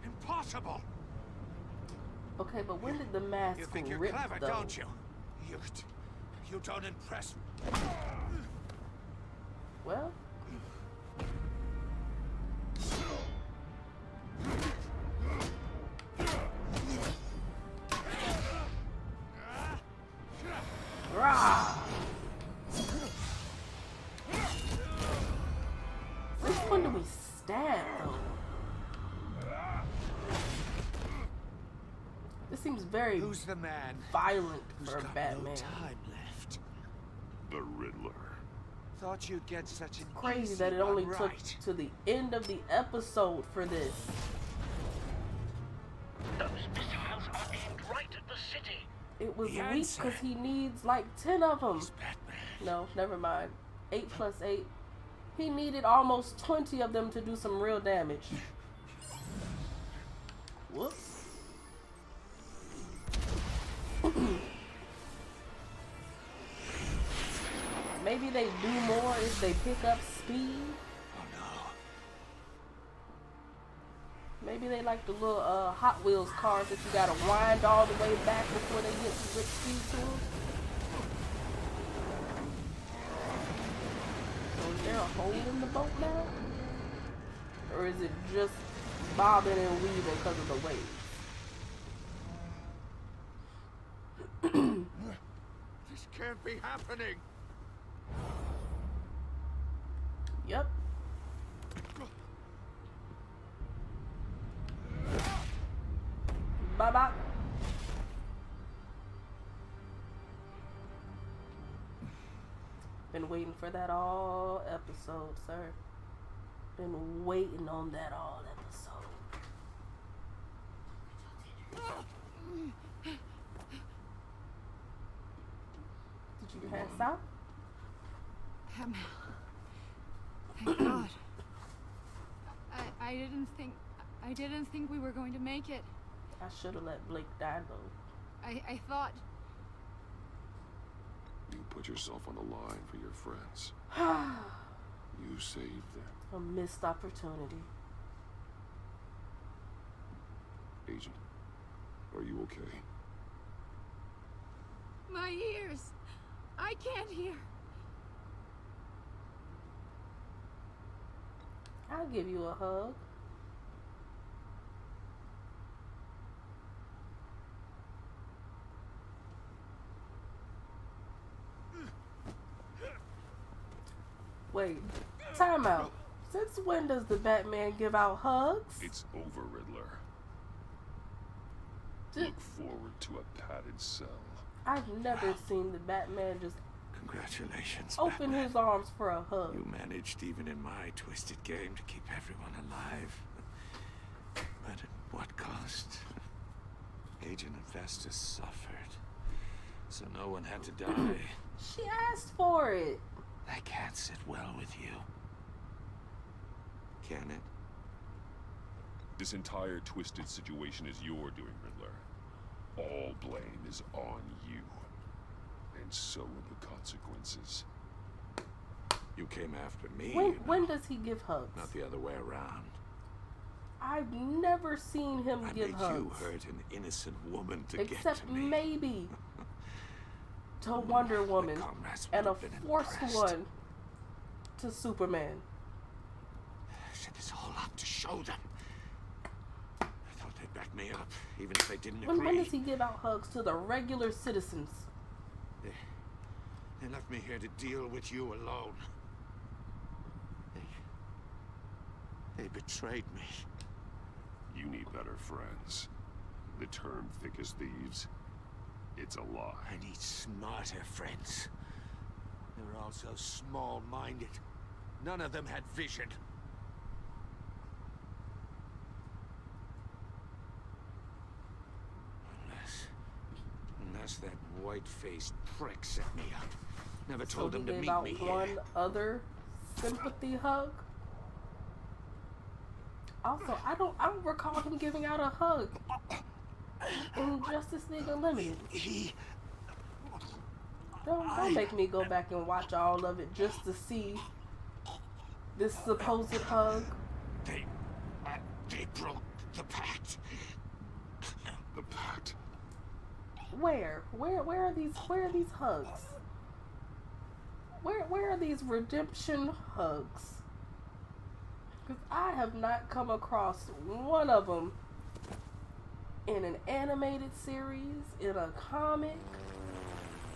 Impossible! Okay, but when did the mask You think you're rip, clever, though? don't you? You don't impress me. Well, rah! Which one do we stab, though? This seems very Who's the man violent for who's a got Batman. no time left? The Riddler. Thought you'd get such an Crazy easy that it only one took right. to the end of the episode for this. Those missiles are aimed right at the city. It was The weak answer because he needs like 10 of them. is Batman. No, never mind. 8 plus 8. He needed almost 20 of them to do some real damage. Whoops. Maybe they do more if they pick up speed. Oh no. Maybe they like the little Hot Wheels cars that you gotta wind all the way back before they get to good speed to them. So is there a hole in the boat now? Or is it just bobbing and weaving because of the waves? This can't be happening. Yep. Bye-bye. Been waiting for that all episode, sir. Been waiting on that all episode. Did you pass out? Thank God. I didn't think we were going to make it. I should have let Blake die though. I thought. You put yourself on the line for your friends. You saved them. A missed opportunity. Agent, are you okay? My ears. I can't hear. I'll give you a hug. Wait, time out. Since when does the Batman give out hugs? It's over, Riddler. Look forward to a padded cell. I've never seen the Batman just Congratulations, open Batman. his arms for a hug. You managed, even in my twisted game, to keep everyone alive. But at what cost? Agent Investus suffered, so no one had to die. She asked for it. That can't sit well with you. Can it? This entire twisted situation is your doing, Riddler. All blame is on you. And so are the consequences. You came after me. When does he give hugs? Not the other way around. I've never seen him I give made hugs. you hurt an innocent woman to Except get to me. maybe to Wonder Woman and a forced one to Superman. I set this all up to show them. I thought they'd back me up, even if they didn't agree. When does he give out hugs to the regular citizens? They left me here to deal with you alone. They betrayed me. You need better friends. The term thick as thieves, it's a lie. I need smarter friends. They were all so small-minded. None of them had vision. just that white-faced prick set me up. Never So told he him to gave meet out me one here. other sympathy hug. Also, I don't recall him giving out a hug in Justice League Unlimited. Don't make me go back and watch all of it just to see this supposed hug. They broke the pact. The pact? Where are these hugs? Where are these redemption hugs? Because I have not come across one of them in an animated series, in a comic.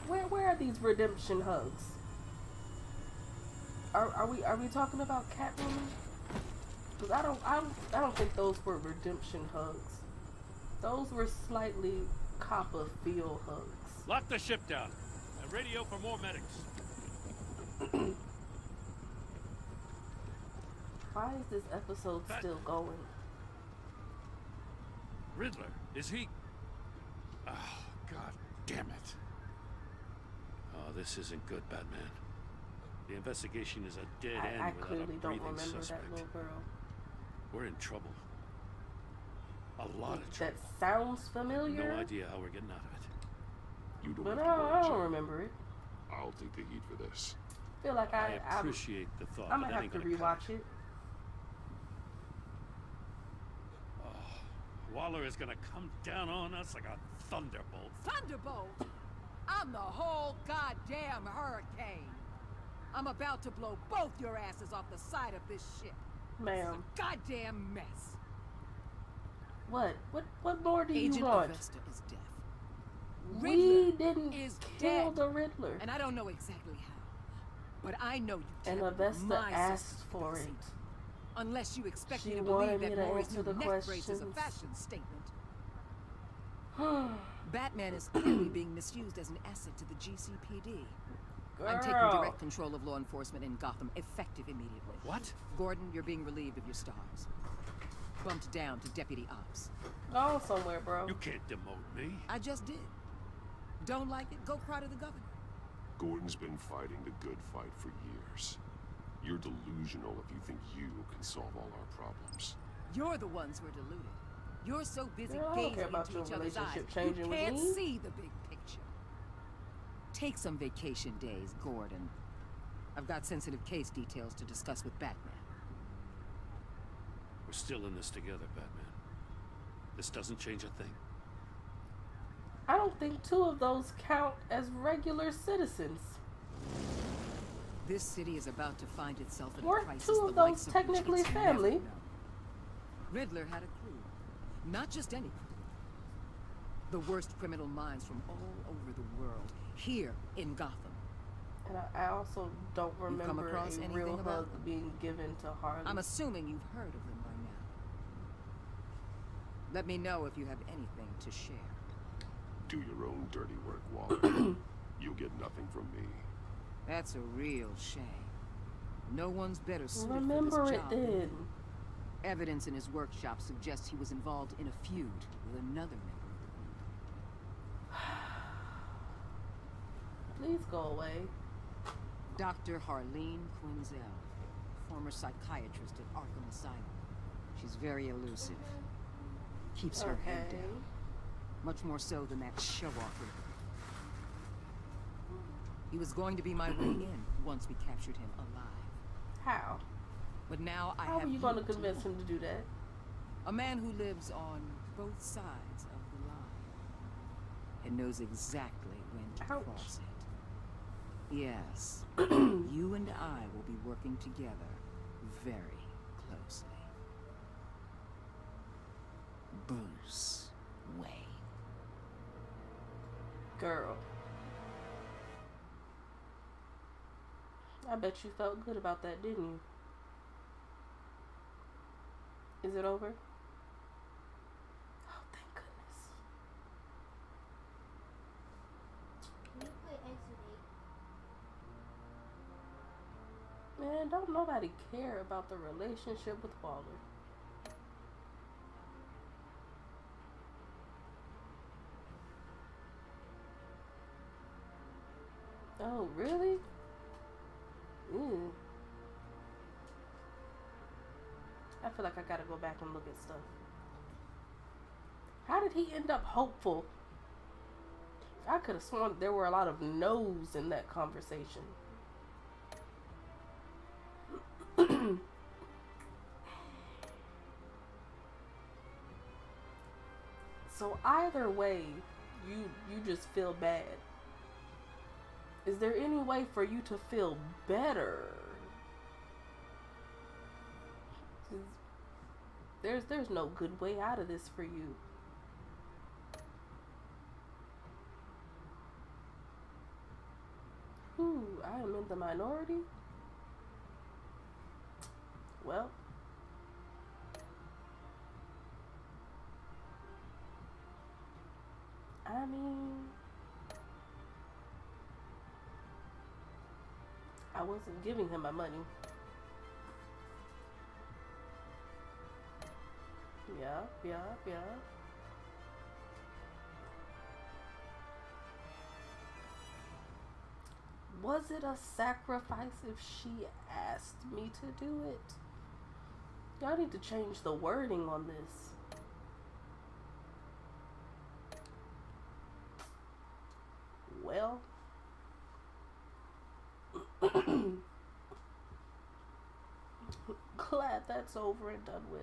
Where are these redemption hugs? Are we talking about Catwoman? Because I don't think those were redemption hugs. Those were slightly copper feel hugs. Lock the ship down and radio for more medics. Why is this episode still going? Riddler, is he? Oh, God damn it. Oh, this isn't good, Batman. The investigation is a dead end I without clearly a don't breathing remember suspect. that little girl. We're in trouble. A lot of trouble. That sounds familiar. No idea how we're getting out of it. You don't But have to worry, I don't Jack. remember it. I'll take the heat for this. I feel like I appreciate the thought. I'm but gonna that have to ain't gonna cut rewatch it. Waller is gonna come down on us like a thunderbolt. Thunderbolt? I'm the whole goddamn hurricane. I'm about to blow both your asses off the side of this ship. Ma'am. It's a goddamn mess. What more do Agent you want? Avesta is deaf. We Riddler didn't is kill dead. the Riddler. And I don't know exactly how. But I know you And tampered with Avesta my asked sister's for receipt. it. Unless you expect She me to wanted believe me that to Maury's answer new the neck brace is a questions. fashion statement. Batman is clearly being misused as an asset to the GCPD. I'm taking Girl. direct control of law enforcement in Gotham, effective immediately. What? Gordon, you're being relieved of your stars. Bumped down to deputy ops. Go somewhere, bro. You can't demote me. I just did. Don't like it? Go cry to the governor. Gordon's been fighting the good fight for years. You're delusional if you think you can solve all our problems. You're the ones who are deluded. You're so busy Girl, I don't gazing care about into your each other's eyes, relationship you changing with can't me. see the big picture. Take some vacation days, Gordon. I've got sensitive case details to discuss with Batman. We're still in this together, Batman. This doesn't change a thing. I don't think two of those count as regular citizens. This city is about to find itself in a Weren't crisis two the of likes those of technically which it's never family? known. Riddler had a clue. Not just any clue. The worst criminal minds from all over the world, here in Gotham. And I also don't come remember across a anything real about hug them? being given to Harley. I'm assuming you've heard of them by now. Let me know if you have anything to share. Do your own dirty work, Waller. You'll get nothing from me. That's a real shame. No one's better suited Remember for this it job. did. Evidence in his workshop suggests he was involved in a feud with another member of the group. Please go away. Dr. Harleen Quinzel, former psychiatrist at Arkham Asylum. She's very elusive. Keeps her head Okay. down. Much more so than that show-off Riddler. He was going to be my way in once we captured him alive. How? But now I How have are you going to to convince know. him to do that? A man who lives on both sides of the line and knows exactly when to cross it. Yes, you and I will be working together very closely. Bruce Wayne. Girl. I bet you felt good about that, didn't you? Is it over? Oh, thank goodness. Can you play Exit Man, don't nobody care about the relationship with Waller. Oh, really? I feel like I gotta go back and look at stuff. How did he end up hopeful? I could have sworn there were a lot of no's in that conversation. So either way, you just feel bad. Is there any way for you to feel better? There's no good way out of this for you. Ooh, I am in the minority? Well, I mean, I wasn't giving him my money. Yeah. Was it a sacrifice if she asked me to do it? Y'all need to change the wording on this. Well, glad that's over and done with.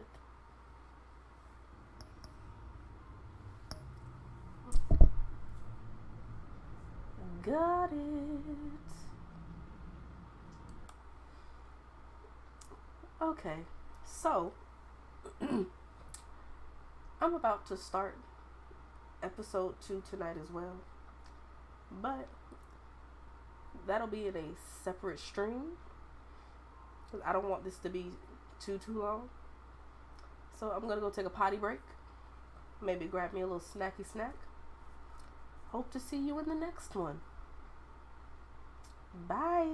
Got it. Okay, so I'm about to start episode 2 tonight as well, but that'll be in a separate stream because I don't want this to be too long. So I'm gonna go take a potty break, maybe grab me a little snacky snack. Hope to see you in the next one. Bye.